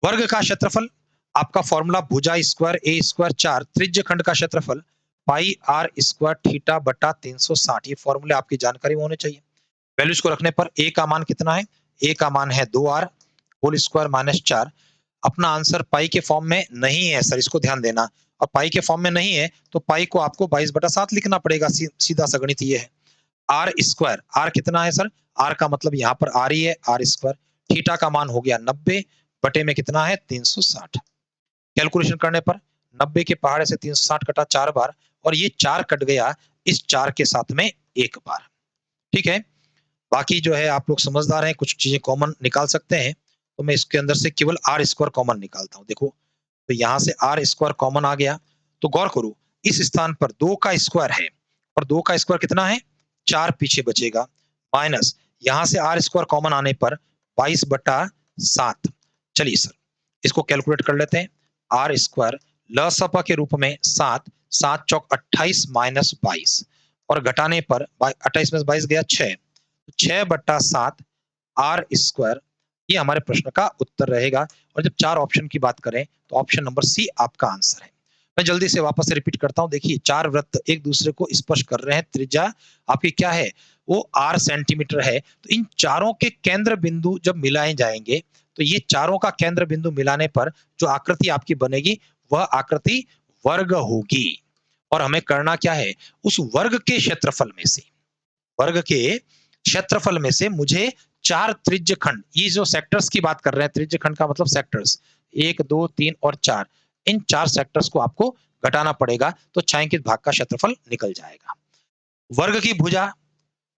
वर्ग का क्षेत्रफल आपका फॉर्मूला भुजा स्क्वायर ए स्क्वायर 4, त्रिज्य खंड का क्षेत्रफल पाई आर स्क्वायर थीटा बटा 360। ये फॉर्मूले आपकी जानकारी में होने चाहिए। वैल्यूज को रखने पर ए का मान कितना है? ए का मान है 2r होल स्क्वायर माइनस 4। अपना आंसर पाई के फॉर्म में नहीं है सर, इसको ध्यान देना। और पाई के फॉर्म में नहीं है तो पाई को आपको 22/7 लिखना पड़ेगा। सीधा सा गणित ये है। आर स्क्वायर, आर कितना है सर? आर का मतलब यहाँ पर आर ही है, आर स्क्वायर। थीटा का मान हो गया 90 बटे में कितना है? 360। कैलकुलेशन करने पर 90 के पहाड़े से 360 कटा 4 बार, और ये 4 कट गया इस 4 के साथ में 1 बार। ठीक है, बाकी जो है आप लोग समझदार हैं, कुछ चीजें कॉमन निकाल सकते हैं। तो मैं इसके अंदर से केवल आर स्क्वायर कॉमन निकालता हूं। देखो, तो यहां से आर स्क्वायर कॉमन आ गया। तो गौर करो, इस स्थान पर 2 का स्क्वायर है, और 2 का स्क्वायर कितना है? 4 पीछे बचेगा, माइनस यहां से आर स्क्वायर कॉमन आने पर 22/7। चलिए सर, इसको कैलकुलेट कर लेते हैं। आर स्क्वायर लसपा के रूप में 7, 7 चौक 28 माइनस 22, और घटाने पर 28 में 22 गया 6, 6/7 आर स्क्वायर। ये हमारे प्रश्न का उत्तर रहेगा। और जब 4 ऑप्शन की बात करें तो ऑप्शन नंबर सी आपका आंसर है। मैं जल्दी से वापस से रिपीट करता हूं। देखिए, 4 वृत्त एक दूसरे को स्पर्श कर रहे हैं। त्रिज्या आपकी क्या है? वो आर सेंटीमीटर है। तो इन चारों के केंद्र बिंदु जब मिलाए जाएंगे तो ये चारों का केंद्र बिंदु मिलाने पर जो आकृति आपकी बनेगी वह आकृति वर्ग होगी। और हमें करना क्या है? उस वर्ग के क्षेत्रफल में से, वर्ग के क्षेत्रफल में से मुझे 4 त्रिज्य खंड, ये जो सेक्टर्स की बात कर रहे हैं, त्रिज्य खंड का मतलब सेक्टर्स 1, 2, 3 और 4, इन 4 सेक्टर्स को आपको घटाना पड़ेगा। तो छायांकित भाग का क्षेत्रफल निकल जाएगा। वर्ग की भुजा,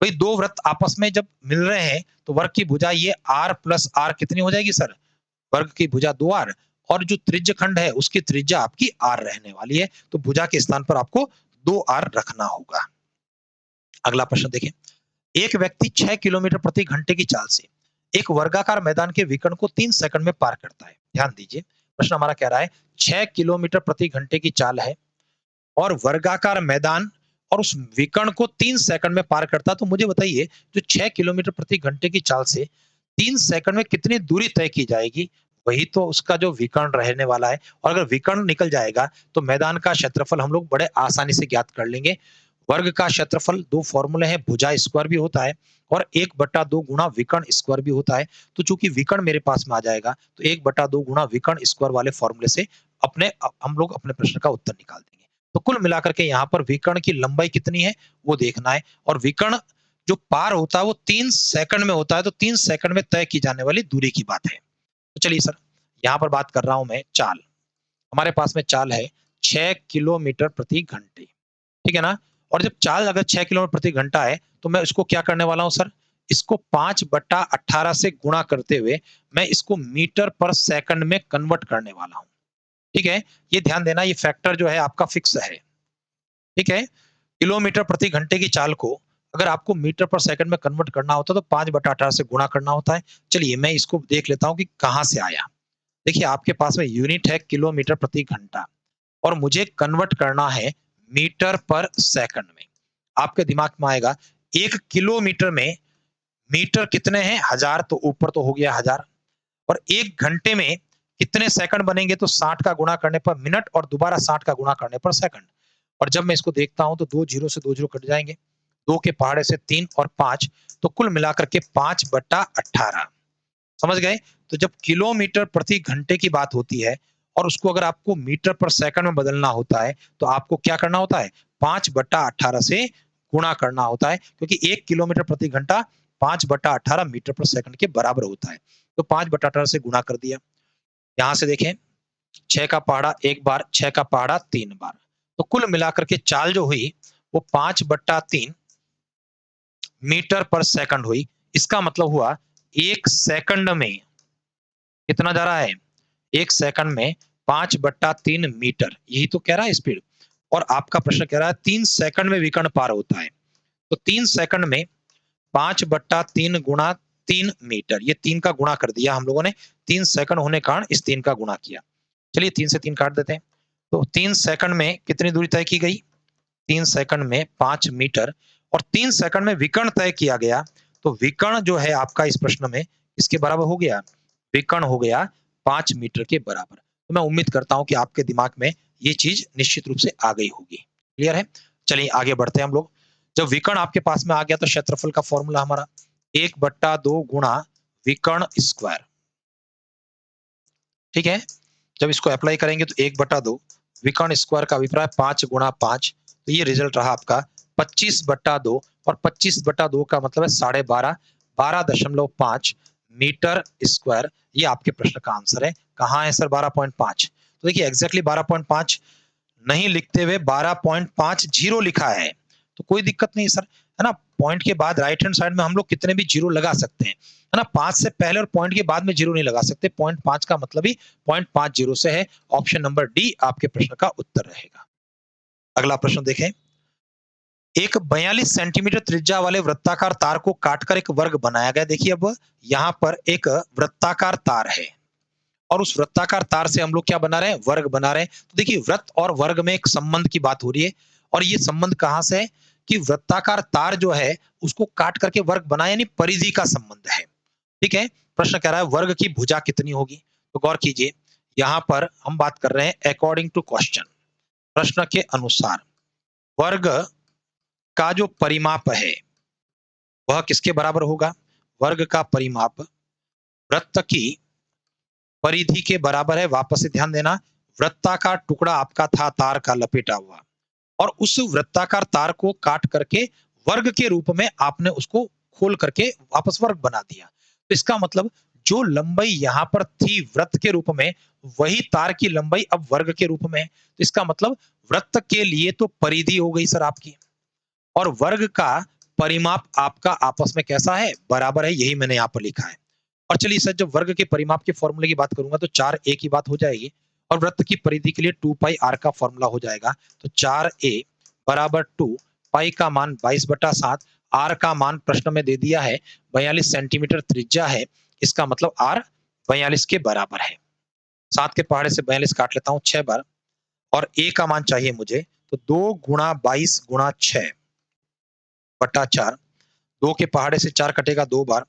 भाई 2 वृत्त आपस में जब मिल रहे हैं तो वर्ग की भुजा ये r प्लस r कितनी हो जाएगी सर? वर्ग की भुजा 2r, और जो त्रिज्य खंड है उसकी त्रिज्या आपकी r रहने वाली है। तो भुजा के स्थान पर आपको 2r रखना होगा। अगला प्रश्न देखें। एक व्यक्ति 6 किलोमीटर प्रति घंटे की चाल से एक वर्गाकार मैदान के विकर्ण को 3 सेकंड में पार करता है। ध्यान दीजिए, प्रश्न हमारा कह रहा है 6 किलोमीटर प्रति घंटे की चाल है और वर्गाकार मैदान, और उस विकर्ण को 3 सेकंड में पार करता। तो मुझे बताइए, जो 6 किलोमीटर प्रति घंटे की चाल से 3 सेकंड में कितनी दूरी तय की जाएगी? वही तो उसका जो विकर्ण रहने वाला है। और अगर विकर्ण निकल जाएगा तो मैदान का क्षेत्रफल हम लोग बड़े आसानी से ज्ञात कर लेंगे। वर्ग का क्षेत्रफल 2 फॉर्मूले हैं, भुजा स्क्वायर भी होता है और 1/2 गुणा विकर्ण स्क्वायर भी होता है। तो चूंकि विकर्ण मेरे पास में आ जाएगा तो 1/2 गुणा विकर्ण स्क्वायर वाले फॉर्मूले से हम लोग अपने प्रश्न का उत्तर निकाल देंगे। तो कुल मिलाकर के यहाँ पर विकर्ण की लंबाई कितनी है वो देखना है, और विकर्ण जो पार होता है वो 3 सेकंड में होता है। तो 3 सेकंड में तय की जाने वाली दूरी की बात है। तो चलिए सर, यहाँ पर बात कर रहा हूं मैं चाल। हमारे पास में चाल है 6 किलोमीटर प्रति घंटे, ठीक है ना? और जब चाल अगर 6 किलोमीटर प्रति घंटा है तो मैं इसको क्या करने वाला हूं सर? इसको 5/18 से गुणा करते हुए मैं इसको मीटर पर सेकंड में कन्वर्ट करने वाला हूं। ठीक है, ये ध्यान देना, ये फैक्टर जो है आपका फिक्स है। ठीक है, किलोमीटर प्रति घंटे की चाल को अगर आपको मीटर पर सेकंड में कन्वर्ट करना होता है तो 5/18 से गुणा करना होता है। चलिए मैं इसको देख लेता हूं कि कहां से आया। देखिए, आपके पास में यूनिट है किलोमीटर प्रति घंटा, और मुझे कन्वर्ट करना है मीटर पर सेकंड में। आपके दिमाग में आएगा 1 किलोमीटर में मीटर कितने हैं? 1000, तो ऊपर तो हो गया 1000। और 1 घंटे में कितने सेकंड बनेंगे? तो 60 का गुणा करने पर मिनट, और दोबारा 60 का गुणा करने पर सेकंड। और जब मैं इसको देखता हूं तो 2 जीरो से 2 जीरो कट जाएंगे, 2 के पहाड़े से 3 और 5, तो कुल मिलाकर के 5/18। समझ गए? तो जब किलोमीटर प्रति घंटे की बात होती है और उसको अगर आपको मीटर पर सेकंड में बदलना होता है तो आपको क्या करना होता है? 5/18 से गुणा करना होता है, क्योंकि 1 किलोमीटर प्रति घंटा 5/18 मीटर पर सेकंड के बराबर होता है। तो 5/18 से गुणा कर दिया। यहां से देखें, 6 का पहाड़ा 1 बार, 6 का पहाड़ा 3 बार, तो कुल मिलाकर के चाल जो हुई वो 5/3 मीटर पर सेकंड हुई। इसका मतलब हुआ 1 सेकंड में कितना जा रहा है? 1 सेकंड में 5/3 मीटर, यही तो कह रहा है स्पीड। और आपका प्रश्न कह रहा है 3 सेकंड में विकर्ण पार होता है। तो 3 सेकंड में 5/3 गुणा 3 मीटर, ये 3 का गुणा कर दिया हम लोगों ने। 3 सेकंड होने कारण इस 3 का गुणा किया। चलिए 3 से 3 काट देते हैं। तो 3 सेकंड में कितनी दूरी तय की गई? 3 सेकंड में 5 मीटर और 3 सेकंड में विकर्ण तय किया गया, तो विकर्ण जो है आपका इस प्रश्न में इसके बराबर हो गया, विकर्ण हो गया 5 मीटर के बराबर। तो मैं उम्मीद करता हूं कि आपके दिमाग में ये चीज निश्चित रूप से आ गई होगी। क्लियर है? चलिए आगे बढ़ते हैं हम लोग। जब विकर्ण आपके पास में आ गया तो क्षेत्रफल का फॉर्मूला हमारा 1/2 गुणा विकर्ण स्क्वायर। ठीक है, जब इसको अप्लाई करेंगे तो 1/2 विकर्ण स्क्वायर का अभिप्राय 5 × 5, तो ये रिजल्ट रहा आपका 25/2 और 25/2 का मतलब है 12.5, 12.5 मीटर स्क्वायर। ये आपके प्रश्न का आंसर है। कहाँ है सर 12.5? तो देखिए एग्जैक्टली 12.5 नहीं लिखते हुए 12.50 लिखा है, तो कोई दिक्कत नहीं सर, है ना। पॉइंट के बाद राइट हैंड साइड में हम लोग कितने भी जीरो लगा सकते हैं, है ना। 5 से पहले और पॉइंट के बाद में जीरो नहीं लगा सकते। 0.5 का मतलब ही 0.50 से है। ऑप्शन नंबर डी आपके प्रश्न का उत्तर रहेगा। अगला प्रश्न देखें। एक 42 सेंटीमीटर त्रिज्या वाले वृत्ताकार तार को काटकर एक वर्ग बनाया गया। देखिए अब यहाँ पर एक वृत्ताकार तार है और उस वृत्ताकार तार से हम लोग क्या बना रहे हैं, वर्ग बना रहे हैं। तो देखिए वृत्त और वर्ग में एक संबंध की बात हो रही है और ये संबंध कहां से है कि वृत्ताकार तार जो है उसको काट करके वर्ग बनाया, यानी परिधि का संबंध है। ठीक है, प्रश्न कह रहा है वर्ग की भुजा कितनी होगी। तो गौर कीजिए, यहां पर हम बात कर रहे हैं अकॉर्डिंग टू क्वेश्चन, प्रश्न के अनुसार वर्ग का जो परिमाप है वह किसके बराबर होगा। वर्ग का परिमाप वृत्त की परिधि के बराबर है। वापस से ध्यान देना, वृत्ताकार टुकड़ा आपका था तार का लपेटा हुआ और उस वृत्ताकार तार को काट करके वर्ग के रूप में आपने उसको खोल करके वापस वर्ग बना दिया। तो इसका मतलब जो लंबाई यहां पर थी वृत्त के रूप में, वही तार की लंबाई अब वर्ग के रूप में है। तो इसका मतलब वृत्त के लिए तो परिधि हो गई सर आपकी, और वर्ग का परिमाप आपका आपस में कैसा है, बराबर है। यही मैंने यहाँ पर लिखा है। और चलिए सर जब वर्ग के परिमाप के फॉर्मूले की बात करूंगा तो 4a की बात हो जाएगी और वृत्त की परिधि के लिए 2πr का फॉर्मूला हो जाएगा। तो 4a बराबर 2, पाई का मान 22/7, आर का मान प्रश्न में दे दिया है 42 सेंटीमीटर त्रिज्या है, इसका मतलब आर 42 के बराबर है। 7 के पहाड़े से 42 काट लेता हूं 6 बार और a का मान चाहिए मुझे, तो 2 × 22 × 6/4। 2 के पहाड़े से 4 कटेगा 2 बार,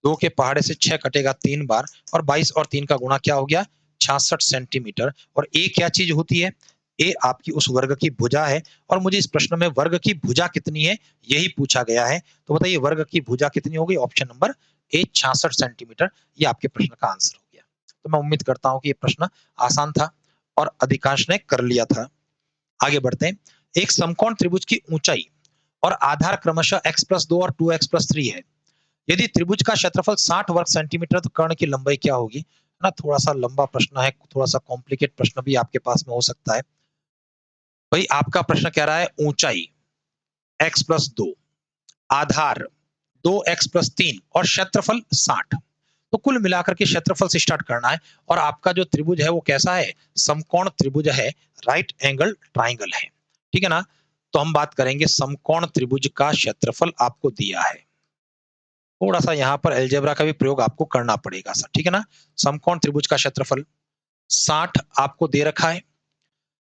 2 के पहाड़े से 6 कटेगा 3 बार और 22 और 3 का गुणा क्या हो गया 66 सेंटीमीटर। और ए क्या चीज होती है, ए आपकी उस वर्ग की भुजा है और मुझे इस प्रश्न में वर्ग की भुजा कितनी है यही पूछा गया है। तो बताइए वर्ग की भुजा कितनी होगी, ऑप्शन नंबर ए 66 सेंटीमीटर। ये आपके प्रश्न का आंसर हो गया। तो मैं उम्मीद करता हूं कि ये प्रश्न आसान था और अधिकांश ने कर लिया था। आगे बढ़ते हैं। एक समकोण त्रिभुज की ऊंचाई और आधार क्रमशः x+2 और 2x+3 है। यदि त्रिभुज का क्षेत्रफल 60 वर्ग सेंटीमीटर तो कर्ण की लंबाई क्या होगी। ना थोड़ा सा लंबा प्रश्न है, थोड़ा सा कॉम्प्लिकेट प्रश्न भी आपके पास में हो सकता है। भाई आपका प्रश्न कह रहा है ऊंचाई x+2, आधार 2x+3 और क्षेत्रफल 60। तो कुल मिलाकर के क्षेत्रफल से स्टार्ट करना है और आपका जो त्रिभुज है वो कैसा है, समकोण त्रिभुज है, राइट एंगल ट्राइंगल है। ठीक है ना। तो हम बात करेंगे समकोण त्रिभुज का क्षेत्रफल आपको दिया है। थोड़ा सा यहाँ पर अलजेब्रा का भी प्रयोग आपको करना पड़ेगा सर, ठीक है ना। समकोण त्रिभुज का क्षेत्रफल 60 आपको दे रखा है।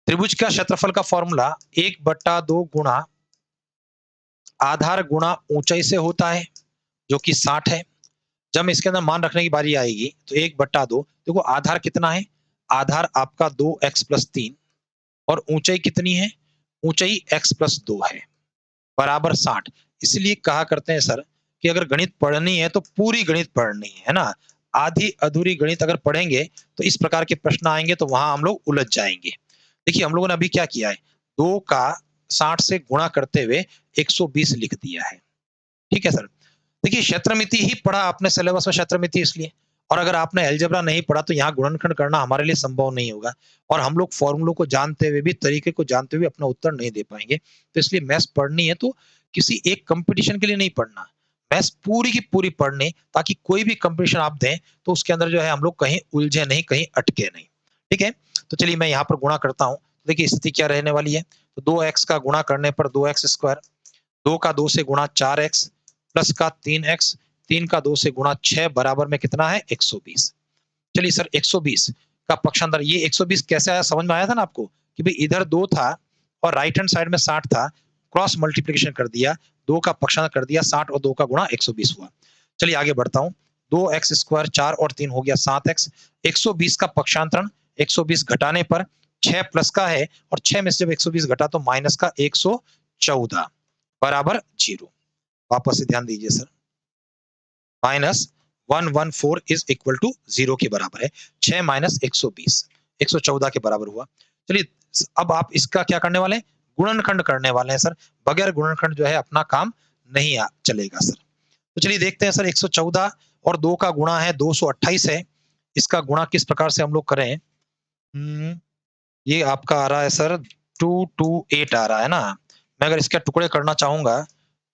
त्रिभुज का क्षेत्रफल का फॉर्मूला 1/2 गुणा आधार गुणा ऊंचाई से होता है जो कि 60 है। जब इसके अंदर मान रखने की बारी आएगी तो 1/2, देखो आधार कितना है, आधार आपका 2x+3 और ऊंचाई कितनी है, ऊंचाई x+2 है, बराबर 60। इसलिए कहा करते हैं सर कि अगर गणित पढ़नी है तो पूरी गणित पढ़नी है ना। आधी अधूरी गणित अगर पढ़ेंगे तो इस प्रकार के प्रश्न आएंगे तो वहां हम लोग उलझ जाएंगे। देखिए हम लोगों ने अभी क्या किया है, 2 का 60 से गुणा करते हुए 120 लिख दिया है। ठीक है सर। देखिए क्षेत्रमिति ही पढ़ा आपने सिलेबस में, क्षेत्रमिति इसलिए। और अगर आपने अलजेब्रा नहीं पढ़ा तो यहाँ गुणनखंड करना हमारे लिए संभव नहीं होगा और हम लोग फॉर्मूलों को जानते हुए भी, तरीके को जानते हुए अपना उत्तर नहीं दे पाएंगे। तो इसलिए मैथ्स पढ़नी है तो किसी एक कंपटीशन के लिए नहीं पढ़ना, मैथ्स पूरी की पूरी पढ़नी, ताकि कोई भी कंपटीशन आप दें तो उसके अंदर जो है हम लोग कहीं उलझे नहीं, कहीं अटके नहीं। ठीक है। तो चलिए मैं यहाँ पर गुणा करता हूँ। देखिए स्थिति क्या रहने वाली है, तो 2x का गुणा करने पर 2x², 2 का 2 से गुणा 4x, प्लस का 3x, 3 का 2 से गुणा 6 बराबर में कितना है 120। चलिए सर 120 का पक्षांतर, ये 120 कैसे आया, समझ में आया था ना आपको कि भाई इधर 2 था और राइट हैंड साइड में 60 था, क्रॉस मल्टीप्लिकेशन कर दिया, 2 का पक्षांतर कर दिया, 60 और 2 का गुणा 120 हुआ। चलिए आगे बढ़ता हूँ। 2x स्क्वायर 4 और 3 हो गया 7x, 120 का पक्षांतरण 120 घटाने पर 6 प्लस का है और 6 में से जब 120 घटा तो माइनस का 114 बराबर 0। वापस से ध्यान दीजिए sir, minus 114 is equal to 0 के बराबर है। 6 माइनस 120 114 के बराबर हुआ। चलिए अब आप इसका क्या करने वाले हैं, गुणनखंड करने वाले हैं सर। बगैर गुणनखंड जो है अपना काम नहीं चलेगा सर। तो चलिए देखते हैं सर, 114 और 2 का गुणा है 228 है। इसका गुणा किस प्रकार से हम लोग करें? ये आपका आ रहा है सर 228 आ रहा है ना। मैं अगर इसके टुकड़े करना चाहूंगा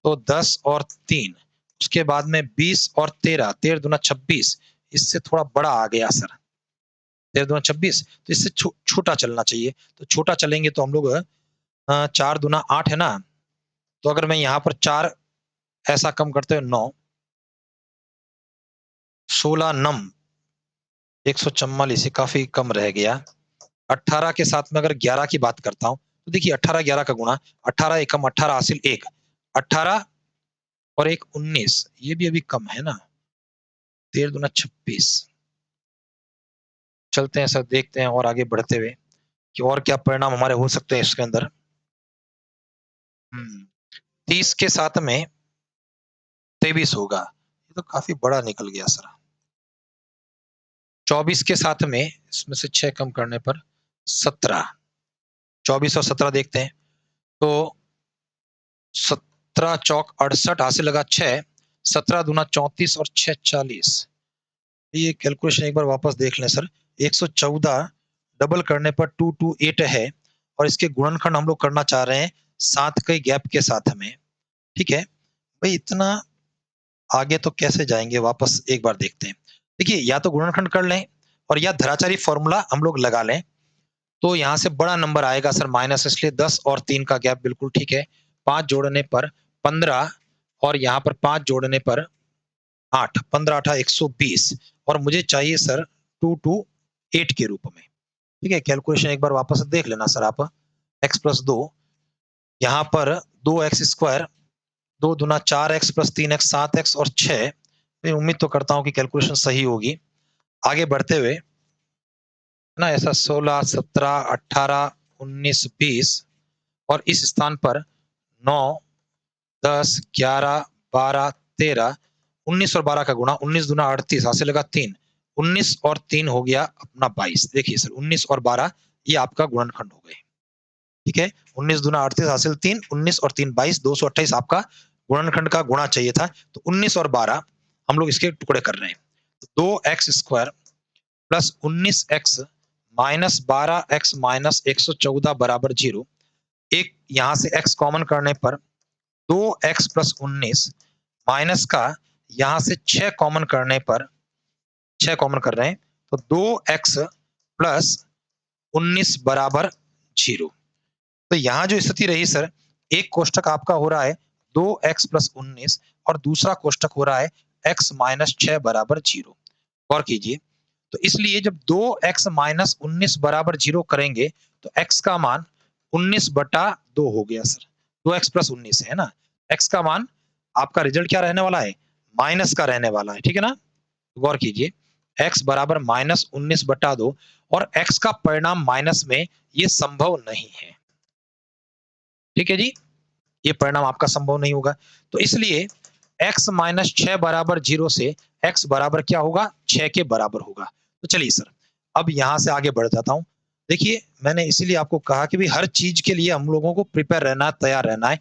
तो 10 और 3, उसके बाद में 20 और 13, 13 दूना 26, इससे थोड़ा बड़ा आ गया सर, 13 दूना 26, तो इससे छोटा चलना चाहिए। तो छोटा चलेंगे तो हम लोग 4 दूना 8 है ना, तो अगर मैं यहाँ पर 4 ऐसा कम करते हुए 9, 16 नम 144, ये काफी कम रह गया। 18 के साथ में अगर 11 की बात करता हूं तो देखिए 18 11 का गुणा, 18 एकम 18 हासिल 1, 18 और 1 19, ये भी अभी कम है ना, 13 दूना 26। चलते हैं सर, देखते हैं और आगे बढ़ते हुए कि और क्या परिणाम हमारे हो सकते हैं इसके अंदर। 30 के साथ में 23 होगा, ये तो काफी बड़ा निकल गया सर। 24 के साथ में इसमें से 6 कम करने पर 17, 24 और 17 देखते हैं तो 17 चौक 68 हासिल लगा 6, 17 दूना 34 और 6 40। ये कैलकुलेशन एक बार वापस देख लें सर। 114 डबल करने पर 228 है और इसके गुणनखंड हम लोग करना चाह रहे हैं 7 के गैप के साथ में। ठीक है भाई, इतना आगे तो कैसे जाएंगे, वापस एक बार देखते हैं। देखिए या तो गुणनखंड कर लें और या धराचारी फॉर्मूला हम लोग लगा लें, तो यहाँ से बड़ा नंबर आएगा सर माइनस, इसलिए 10 और 3 का गैप बिल्कुल ठीक है। 5 जोड़ने पर 15 और यहाँ पर 5 जोड़ने पर 8, 15 8 120 और मुझे चाहिए सर 228 के रूप में। ठीक है, कैलकुलेशन एक बार वापस देख लेना सर आप। x प्लस 2, यहाँ पर 2x स्क्वायर, 2 दूना 4x प्लस 3x 7x और 6। मैं उम्मीद तो करता हूँ कि कैलकुलेशन सही होगी। आगे बढ़ते हुए ना, ऐसा 16 17 18 19 20 और इस स्थान पर 9 10 11 12 13, 19 और 12 का गुणा, 19 दूना 38 हासिल लगा 3, 19 और 3 हो गया अपना 22। देखिए सर 19 और 12 ये आपका गुणनखंड हो गए। ठीक है, 19 दूना 38 हासिल 3, 19 और 3 22, 228 आपका गुणनखंड का गुणा चाहिए था। तो 19 और 12 हम लोग इसके टुकड़े कर रहे हैं। तो 2x square plus 19x minus 12x minus 114 बराबर 0। एक यहां से x कॉमन करने पर 2x प्लस 19 माइनस का यहां से 6 कॉमन करने पर, 6 कॉमन कर रहे हैं तो 2x प्लस 19 बराबर 0। तो यहां जो स्थिति रही सर, एक कोष्टक आपका हो रहा है 2x प्लस 19 और दूसरा कोष्टक हो रहा है x माइनस 6 बराबर 0। गौर कीजिए, तो इसलिए जब 2x माइनस 19 बराबर 0 करेंगे तो x का मान 19 बटा 2 हो गया सर। 2x प्लस 19 है ना, x का मान आपका रिजल्ट क्या रहने वाला है, माइनस का रहने वाला है। ठीक है ना, गौर कीजिए x बराबर माइनस 19 बटा 2 और x का परिणाम माइनस में, ये संभव नहीं है। ठीक है जी, ये परिणाम आपका संभव नहीं होगा। तो इसलिए x माइनस 6 बराबर 0 से x बराबर क्या होगा, 6 के बराबर होगा। तो चलिए सर, अब यहां से आगे बढ़ जाता हूं। देखिए मैंने इसीलिए आपको कहा कि भी हर चीज के लिए हम लोगों को प्रिपेयर रहना है, तैयार रहना है।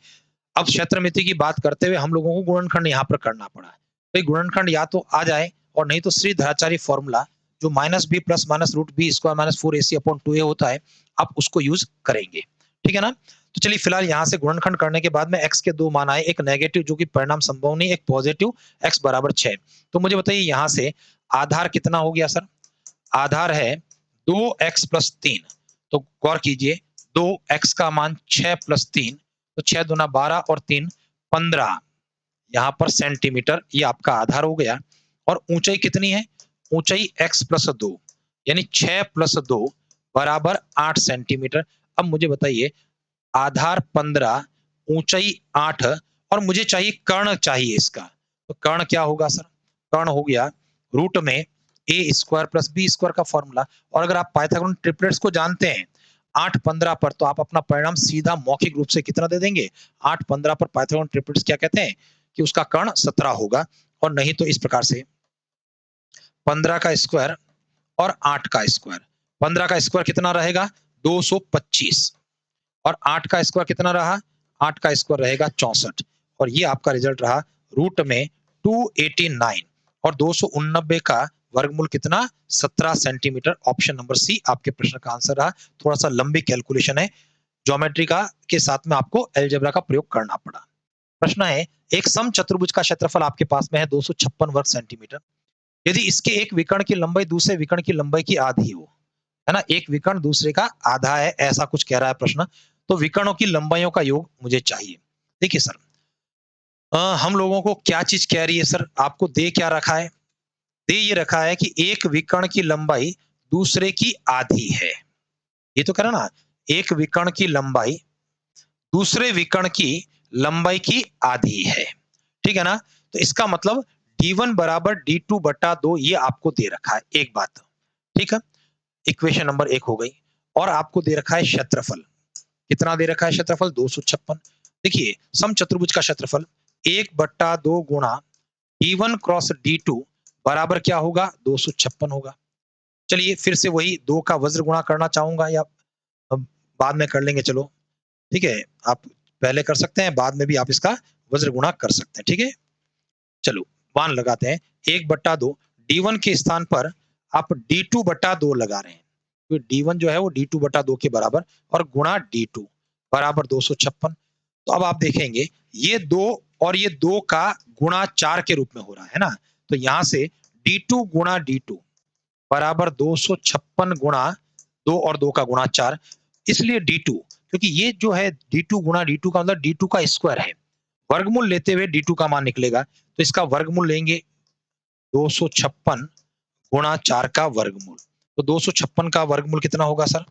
अब क्षेत्रमिति की बात करते हुए हम लोगों को गुणनखंड यहाँ पर करना पड़ा। तो गुणनखंड या तो आ जाए और नहीं तो श्री धराचारी फॉर्मूला जो minus B plus minus root B square minus 4ac upon 2a होता है, आप उसको यूज करेंगे। ठीक है ना, तो चलिए फिलहाल यहाँ से गुणनखंड करने के बाद में x के 2 मान आए, एक नेगेटिव जो कि परिणाम संभव नहीं, एक पॉजिटिव x बराबर 6। तो मुझे बताइए यहाँ से आधार कितना हो गया सर, आधार है 2x प्लस 3। तो गौर कीजिए 2x का मान 6 प्लस 3, तो 6 दूना 12 और 3 15 यहाँ पर सेंटीमीटर, ये आपका आधार हो गया। और ऊंचाई कितनी है, ऊंचाई x प्लस 2 यानी 6 प्लस 2 बराबर 8 सेंटीमीटर। अब मुझे बताइए आधार 15, ऊंचाई 8 और मुझे चाहिए कर्ण चाहिए इसका। तो कर्ण क्या होगा सर? कर्ण हो गया रूट में ए स्क्वायर प्लस बी स्क्वायर का फॉर्मूला। और अगर आप पाइथागोरन ट्रिपलेट्स को जानते हैं 8 15 पर, तो आप अपना परिणाम सीधा मौखिक रूप से कितना दे देंगे? 8 15 पर पाइथागोरन ट्रिपलेट्स क्या कहते हैं कि उसका कर्ण 17 होगा। और नहीं तो इस प्रकार से 15 का स्क्वायर और 8 का स्क्वायर। 15 का स्क्वायर कितना रहेगा? 225। और 8 का स्क्वायर कितना रहा? 8 का स्क्वायर रहेगा 64। और ये आपका रिजल्ट रहा रूट में 289। और 289 का वर्गमूल कितना? 17 सेंटीमीटर। ऑप्शन नंबर सी आपके प्रश्न का आंसर रहा। थोड़ा सा लंबी कैलकुलेशन है, ज्योमेट्री का के साथ में आपको अलजेब्रा का प्रयोग करना पड़ा। प्रश्न है, एक समचतुर्भुज का क्षेत्रफल आपके पास में है 256 वर्ग सेंटीमीटर। यदि इसके एक विकर्ण की लंबाई दूसरे विकर्ण की लंबाई की आधी हो, है ना, एक विकर्ण दूसरे का आधा है, ऐसा कुछ कह रहा है प्रश्न। तो विकर्णों की लंबाइयों का योग मुझे चाहिए। देखिए सर, हम लोगों को क्या चीज कह रही है सर? आपको दे क्या रखा है? दे ये रखा है कि एक विकर्ण की लंबाई दूसरे की आधी है। ये तो कह रहा ना, एक विकर्ण की लंबाई दूसरे विकर्ण की लंबाई की आधी है। ठीक है ना? तो इसका मतलब d1 बराबर d2 बटा 2 ये आपको दे रखा है। एक बात, ठीक है, इक्वेशन नंबर 1 हो गई। और आपको दे रखा है क्षेत्रफल। कितना दे रखा है क्षेत्रफल? 256। देखिए, समचतुर्भुज का क्षेत्रफल 1/2 गुणा d1 क्रॉस d2 बराबर क्या होगा? 256 होगा। चलिए फिर से वही 2 का वज्र गुणा करना चाहूंगा, या अब बाद में कर लेंगे, चलो ठीक है। आप पहले कर सकते हैं, बाद में भी आप इसका वज्र गुणा कर सकते हैं, ठीक है। चलो मान लगाते हैं 1/2 d1 के स्थान पर आप d2/2 लगा रहे हैं, तो d1 जो है वो d2/2 के बराबर, और गुणा d2 बराबर 256। तो अब आप देखेंगे ये 2 और ये 2 का गुणा 4 के रूप में हो रहा है ना। तो यहां से d2 गुणा d2 बराबर 256 गुणा 2 और 2 का गुणा 4। इसलिए d2, क्योंकि ये जो है d2 गुणा d2 का मतलब d2 का स्क्वायर है, वर्गमूल लेते हुए d2 का मान निकलेगा। तो इसका वर्गमूल लेंगे 256 गुणा 4 का वर्गमूल। तो 256 का वर्गमूल कितना होगा सर?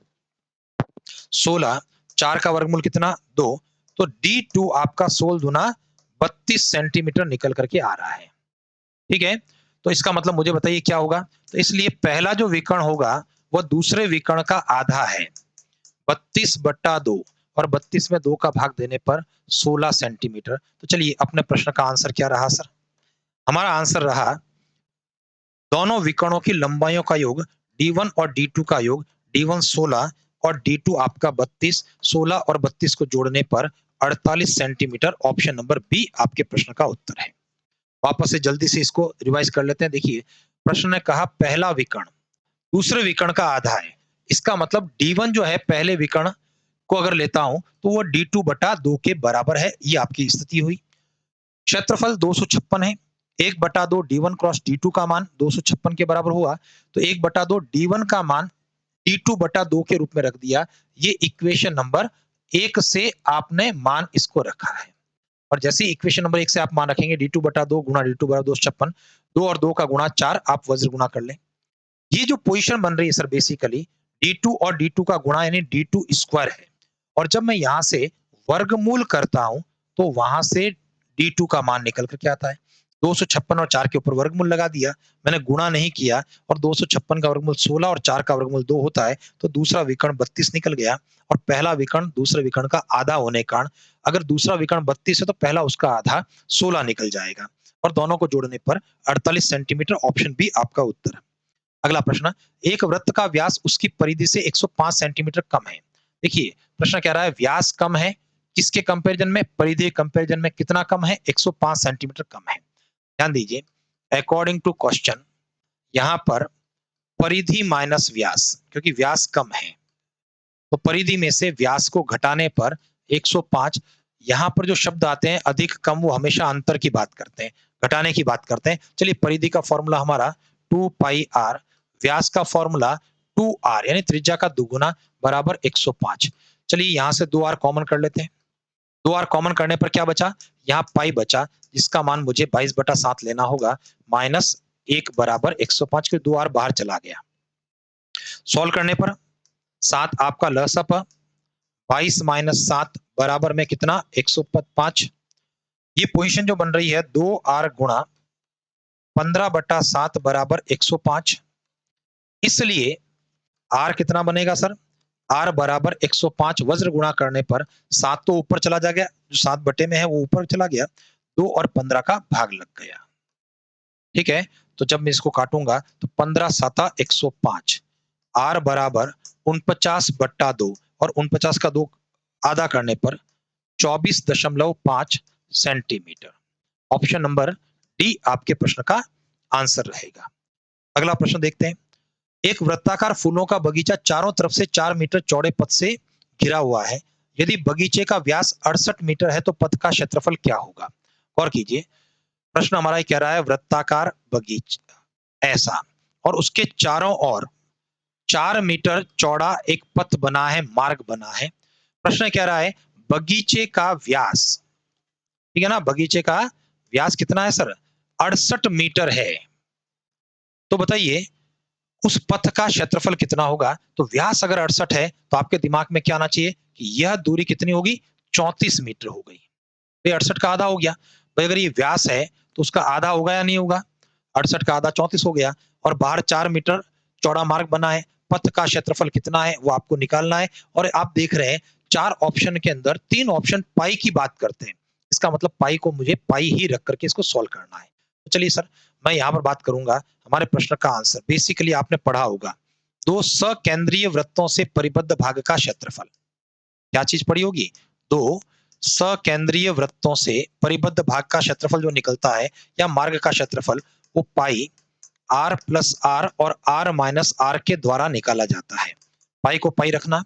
16। 4 का वर्गमूल कितना? 2। तो d2 आपका 16 दुना 32 सेंटीमीटर निकल करके आ रहा है। ठीक है, तो इसका मतलब मुझे बताइए क्या होगा? तो इसलिए पहला जो विकर्ण होगा वह दूसरे विकर्ण का आधा है, 32/2, और 32 में 2 का भाग देने पर 16 सेंटीमीटर। तो चलिए अपने प्रश्न का आंसर क्या रहा सर? हमारा आंसर रहा दोनों विकर्णों की लंबाइयों का योग d1 और d2 का योग, d1 16 और d2 आपका 32। 16 और 32 को जोड़ने पर 48 सेंटीमीटर। ऑप्शन नंबर बी आपके प्रश्न का उत्तर है। वापस से जल्दी से इसको रिवाइज कर लेते हैं। देखिए, प्रश्न ने कहा पहला विकर्ण दूसरे विकर्ण का आधा है, इसका मतलब d1 जो है पहले विकर्ण को अगर लेता हूं तो वो d2/2 के बराबर है। ये आपकी स्थिति हुई। क्षेत्रफल 256 है, 1/2 d1 क्रॉस d2 का मान 256 के बराबर हुआ। तो 1/2 d1 का मान d2/2 के रूप में रख दिया। ये इक्वेशन नंबर 1 से आपने मान इसको रखा है। और जैसे इक्वेशन नंबर 1 से आप मान रखेंगे d2/2 गुणा d2 बराबर 256, 2 और 2 का गुणा 4, आप वज्र गुणा कर लें। ये जो पोजीशन बन रही है सर, बेसिकली d2 और d2 का गुणा यानी d2 स्क्वायर है। और जब मैं यहां से वर्गमूल करता हूं तो वहां से d2 का मान निकल करके आता है। 256 और 4 के ऊपर वर्गमूल लगा दिया, मैंने गुणा नहीं किया। और 256 का वर्गमूल 16 और 4 का वर्गमूल 2 होता है, तो दूसरा विकर्ण 32 निकल गया। और पहला विकर्ण दूसरे विकर्ण का आधा होने के कारण, अगर दूसरा विकर्ण 32 है तो पहला उसका आधा 16 निकल जाएगा। और दोनों को जोड़ने पर 48 सेंटीमीटर। ऑप्शन बी आपका उत्तर है। अगला प्रश्न, एक वृत्त का व्यास उसकी परिधि से 105 सेंटीमीटर कम है। देखिए, प्रश्न कह रहा है व्यास कम है, किसके कंपैरिजन में? परिधि कंपैरिजन में। कितना कम है? 105 सेंटीमीटर कम है। ध्यान दीजिए, अकॉर्डिंग टू क्वेश्चन यहां पर परिधि माइनस व्यास, क्योंकि व्यास कम है तो परिधि में से व्यास को घटाने पर 105। यहां पर जो शब्द आते हैं अधिक कम, वो हमेशा अंतर की बात करते हैं, घटाने की बात करते हैं। चलिए, परिधि का फॉर्मूला हमारा 2πr, व्यास का फॉर्मूला 2r, यानी त्रिज्या का दुगुना बराबर 105। चलिए यहां से 2r कॉमन कर लेते हैं। 2r कॉमन करने पर क्या बचा? यहाँ पाई बचा, जिसका मान मुझे 22/7 लेना होगा, माइनस 1 बराबर 105 के 2r बाहर चला गया। सॉल्व करने पर 7 आपका लसअप 22 माइनस 7 बराबर में कितना 105। ये पोजीशन जो बन रही है 2r गुणा 15/7 बराबर 105। इसलिए r कितना बनेगा सर, r बराबर 105 वज्र गुणा करने पर 7 तो ऊपर चला जा गया, जो 7 बटे में है वो ऊपर चला गया, 2 और 15 का भाग लग गया। ठीक है, तो जब मैं इसको काटूंगा तो 15 7 105, r बराबर 49/2 और 49 का 2 आधा करने पर 24.5 सेंटीमीटर। ऑप्शन नंबर डी आपके प्रश्न का आंसर रहेगा। अगला प्रश्न देखते हैं। एक वृत्ताकार फूलों का बगीचा चारों तरफ से 4 मीटर चौड़े पथ से घिरा हुआ है। यदि बगीचे का व्यास 68 मीटर है तो पथ का क्षेत्रफल क्या होगा? गौर कीजिए, प्रश्न हमारा ये कह रहा है वृत्ताकार बगीचा ऐसा और उसके चारों ओर 4 मीटर चौड़ा एक पथ बना है, मार्ग बना है। प्रश्न कह रहा है बगीचे का व्यास, ठीक है ना, बगीचे का व्यास कितना है सर, 68 मीटर है। तो बताइए उस पथ का क्षेत्रफल कितना होगा? तो व्यास अगर 68 है तो आपके दिमाग में क्या आना चाहिए कि यह दूरी कितनी होगी, 34 मीटर हो गई। ये 68 का आधा हो गया। भाई अगर ये व्यास है तो उसका आधा होगा या नहीं होगा? 68 का आधा 34 हो गया और बाहर 4 मीटर चौड़ा मार्ग बना है। पथ का क्षेत्रफल कितना है वो आपको निकालना है। और आप देख रहे हैं 4 ऑप्शन के अंदर 3 ऑप्शन पाई की बात करते हैं। इसका मतलब पाई को मुझे पाई ही रख करके इसको सॉल्व करना है। तो चलिए सर, मैं यहाँ पर बात करूंगा हमारे प्रश्न का आंसर। बेसिकली आपने पढ़ा होगा 2 सकेंद्रीय वृत्तों से परिबद्ध भाग का क्षेत्रफल। क्या चीज पड़ी होगी? 2 सकेंद्रीय वृत्तों से परिबद्ध भाग का क्षेत्रफल जो निकलता है या मार्ग का क्षेत्रफल, वो पाई r प्लस आर और r माइनस आर के द्वारा निकाला जाता है। पाई को पाई रखना,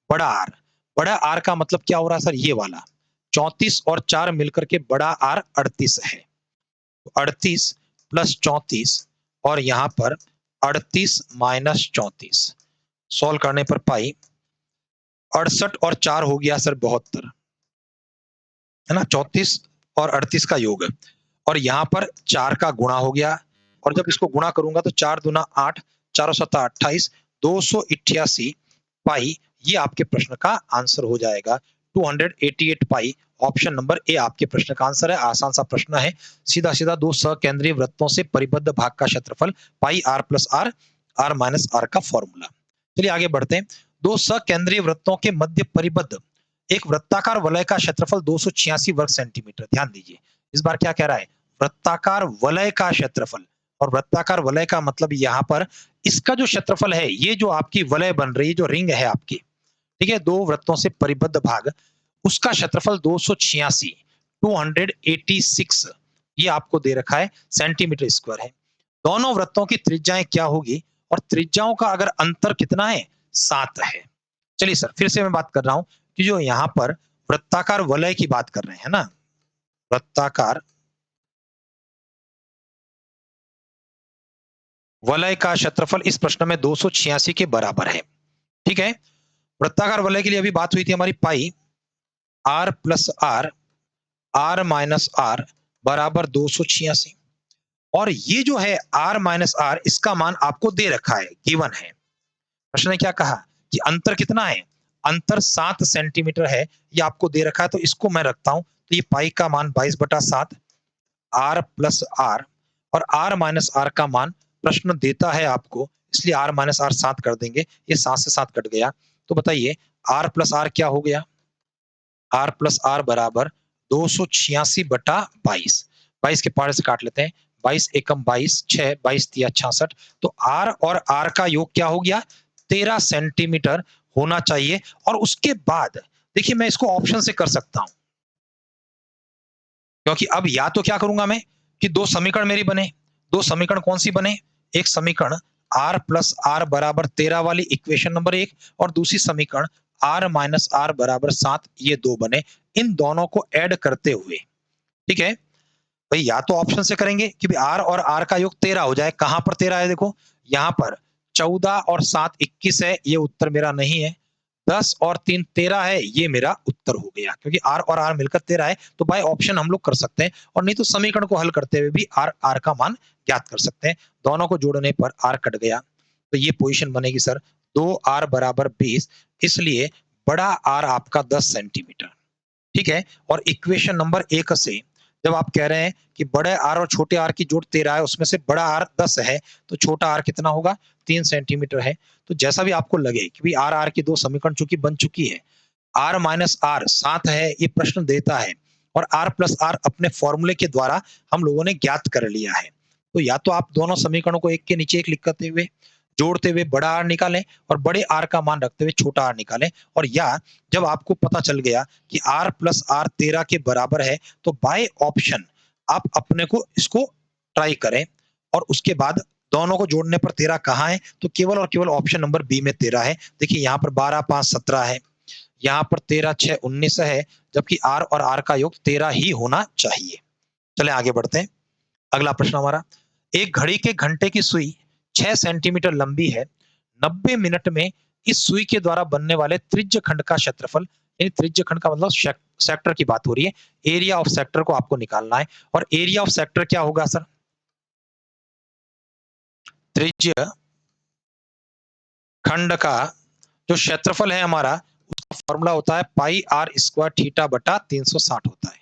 बड़ा R, बड़ा R का मतलब क्या हो रहा है सर, ये वाला 34 और 4 मिलकर के बड़ा R 38 है। 38 प्लस 34 और यहाँ पर 38 माइनस 34, सॉल्व करने पर पाई 68 और 4 हो गया सर 72, है ना, 34 और 38 का योग, और यहाँ पर 4 का गुणा हो गया, और जब इसको गुणा करूंगा तो 4 दूना 8, 4 7 28, 288 पाई, ये आपके प्रश्न का आंसर हो जाएगा 288 पाई। ऑप्शन नंबर ए आपके प्रश्न का आंसर है। आसान सा प्रश्न है, सीधा सीधा 2 सकेंद्रीय वृत्तों से परिबद्ध भाग का क्षेत्रफल pi r plus R, r minus R का फॉर्मूला। चलिए आगे बढ़ते हैं। 2 सकेंद्रीय वृत्तों के मध्य परिबद्ध एक वृत्ताकार वलय का क्षेत्रफल 286 वर्ग सेंटीमीटर। ध्यान दीजिए, इस बार क्या कह रहा है, वृत्ताकार वलय का क्षेत्रफल। और वृत्ताकार वलय का मतलब यहाँ पर इसका जो क्षेत्रफल है, ये जो आपकी वलय बन रही है, जो रिंग है आपकी, ठीक है, 2 वृत्तों से परिबद्ध भाग, उसका क्षेत्रफल 286, 286 ये आपको दे रखा है सेंटीमीटर स्क्वायर है। दोनों वृत्तों की त्रिज्याएं क्या होगी, और त्रिज्याओं का अगर अंतर कितना है, 7 है। चलिए सर, फिर से मैं बात कर रहा हूं कि जो यहाँ पर वृत्ताकार वलय की बात कर रहे हैं ना, वृत्ताकार वलय का क्षेत्रफल इस प्रश्न में 286 के बराबर है। ठीक है, वृत्ताकार वलय के लिए अभी बात हुई थी हमारी pi r plus R, r minus R बराबर 286, और ये जो है r माइनस आर, इसका मान आपको दे रखा है, गिवन है। प्रश्न ने क्या कहा कि अंतर कितना है, अंतर 7 सेंटीमीटर है, ये आपको दे रखा है, तो इसको मैं रखता हूं। तो ये पाई का मान 22/7 r प्लस आर, और r माइनस आर का मान प्रश्न देता है आपको, इसलिए r माइनस आर 7 कर देंगे, ये 7 से 7 कट गया। तो बताइए r प्लस आर क्या हो गया, r प्लस आर बराबर 286/22, 22 के पारे से काट लेते हैं, 22 एकम 22, 6 22 तिया 66, तो r और r का योग क्या हो गया, 13 सेंटीमीटर होना चाहिए। और उसके बाद देखिए मैं इसको ऑप्शन से कर सकता हूं, क्योंकि अब या तो क्या करूंगा मैं कि 2 समीकरण मेरी बने, 2 समीकरण कौन सी बने, एक समीकरण r प्लस आर बराबर 13 वाली इक्वेशन नंबर 1, और दूसरी समीकरण r माइनस आर बराबर 7, ये 2 बने। इन दोनों को ऐड करते हुए, ठीक है भाई, या तो ऑप्शन से करेंगे कि भाई r और r का योग 13 हो जाए। कहां पर 13 है, देखो यहां पर 14 और 7 21 है, ये उत्तर मेरा नहीं है। 10 और 3 13 है, ये मेरा उत्तर हो गया, क्योंकि r और r मिलकर 13 है। तो बाय ऑप्शन हम लोग कर सकते हैं, और नहीं तो समीकरण को हल करते हुए भी r का मान ज्ञात कर सकते हैं। दोनों को जोड़ने पर r कट गया, तो ये पोजीशन बनेगी सर 2r बराबर 20, इसलिए बड़ा आर आपका 10 सेंटीमीटर, ठीक है। और इक्वेशन नंबर 1 से जब आप कह रहे हैं कि बड़े आर और छोटे आर की जोड़ 13 है, उसमें से बड़ा आर 10 है, तो छोटा आर कितना होगा? 3 सेंटीमीटर है। तो जैसा भी आपको लगे कि भाई आर आर की दो समीकरण चूंकि बन चुकी है, आर माइनस आर 7 है, ये प्रश्न देता है, और आर प्लस आर अपने फॉर्मूले के द्वारा हम लोगों ने ज्ञात कर लिया है। तो या तो आप दोनों समीकरणों को एक के नीचे एक लिखते हुए, जोड़ते हुए बड़ा आर निकालें और बड़े आर का मान रखते हुए छोटा आर निकालें, और या जब आपको पता चल गया कि आर प्लस आर 13 के बराबर है, तो बाय ऑप्शन आप अपने को इसको ट्राई करें, और उसके बाद दोनों को जोड़ने पर 13 कहाँ है? तो केवल और केवल ऑप्शन नंबर बी में 13 है। देखिए यहाँ पर 12 5 17 है, यहाँ पर 13 6 19 है, जबकि आर और आर का योग 13 ही होना चाहिए। चले आगे बढ़ते हैं। अगला प्रश्न हमारा, एक घड़ी के घंटे की सुई 6 सेंटीमीटर लंबी है, 90 मिनट में इस सुई के द्वारा बनने वाले त्रिज्य खंड का क्षेत्रफल, यानी त्रिज्य खंड का मतलब सेक्टर की बात हो रही है, एरिया ऑफ सेक्टर को आपको निकालना है। और एरिया ऑफ सेक्टर क्या होगा सर? त्रिज्य खंड का जो क्षेत्रफल है हमारा, उसका फॉर्मूला होता है पाई आर स्क्वायर थीटा बटा 360 होता है।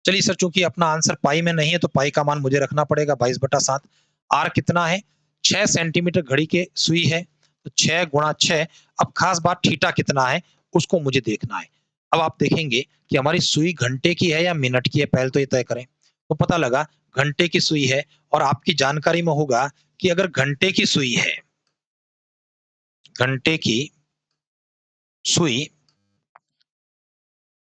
चलिए सर, चूंकि अपना आंसर पाई में नहीं है तो पाई का मान मुझे रखना पड़ेगा 22/7। आर कितना है? 6 सेंटीमीटर घड़ी के सुई है, तो 6 गुणा 6। अब खास बात थीटा कितना है उसको मुझे देखना है। अब आप देखेंगे कि हमारी सुई घंटे की है या मिनट की है, पहले तो ये तय करें। तो पता लगा घंटे की सुई है, और आपकी जानकारी में होगा कि अगर घंटे की सुई है, घंटे की सुई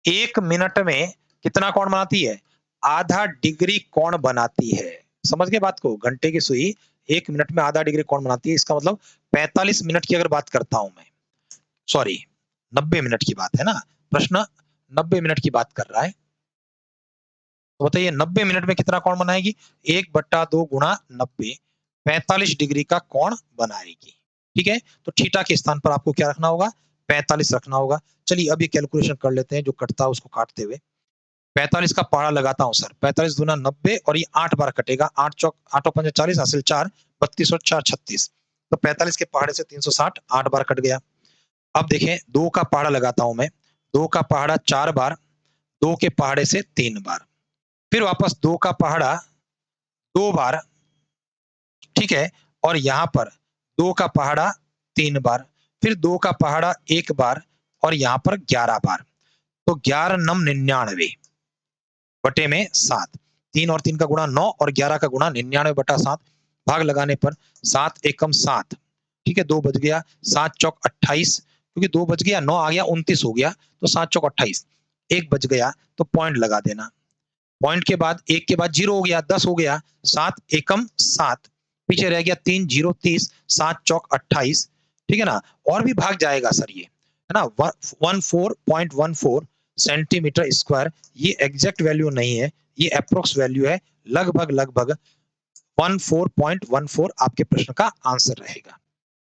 1 मिनट में कितना कोण बनाती है? आधा डिग्री कोण बनाती है। समझ गए बात को? घंटे की सुई 1 मिनट में आधा डिग्री कोण बनाती है, इसका मतलब 45 मिनट की अगर बात करता हूं मैं, सॉरी 90 मिनट की बात है ना, प्रश्न 90 मिनट की बात कर रहा है। तो बताइए 90 मिनट में कितना कोण बनाएगी? 1/2 गुणा 90, 45 डिग्री का कोण बनाएगी। ठीक है, तो थीटा के स्थान पर आपको क्या रखना होगा? 45 रखना होगा। चलिए अब ये कैलकुलेशन कर लेते हैं, जो कटता है उसको काटते हुए। 45 का पहाड़ा लगाता हूं सर, 45 दूना 90, और ये 8 बार कटेगा, 8 चौक 8 पंजे 40, हासिल 4, 32 और 4 36। तो 45 के पहाड़े से 360, 8 बार कट गया। अब देखें 2 का पहाड़ा लगाता हूं मैं, 2 का पहाड़ा 4 बार, 2 के पहाड़े से 3 बार, फिर वापस 2 का पहाड़ा 2 बार, ठीक है, और यहां पर 2 का पहाड़ा 3 बार, फिर 2 का पहाड़ा 1 बार, और यहां पर 11 बार। तो 11 नम 99 बटे में 7, 3 और 3 का गुणा 9, और 11 का गुणा 99/7, भाग लगाने पर 7 एकम 7, ठीक है, 2 बच गया, 7 चौक 28, क्योंकि 2 बच गया, 9 आ गया, 29 हो गया, तो 7 चौक 28, 1 बच गया, तो पॉइंट लगा देना। पॉइंट के बाद 1 के बाद 0 हो गया, 10 हो गया, 7 एकम 7, पीछे रह गया 3 0 30, 7 चौक 28, ठीक है ना। और भी भाग जाएगा सर ये, है ना, 14.14 सेंटीमीटर स्क्वायर। ये एग्जैक्ट वैल्यू नहीं है, ये अप्रोक्स वैल्यू है, लगभग लगभग 14.14 आपके प्रश्न का आंसर रहेगा।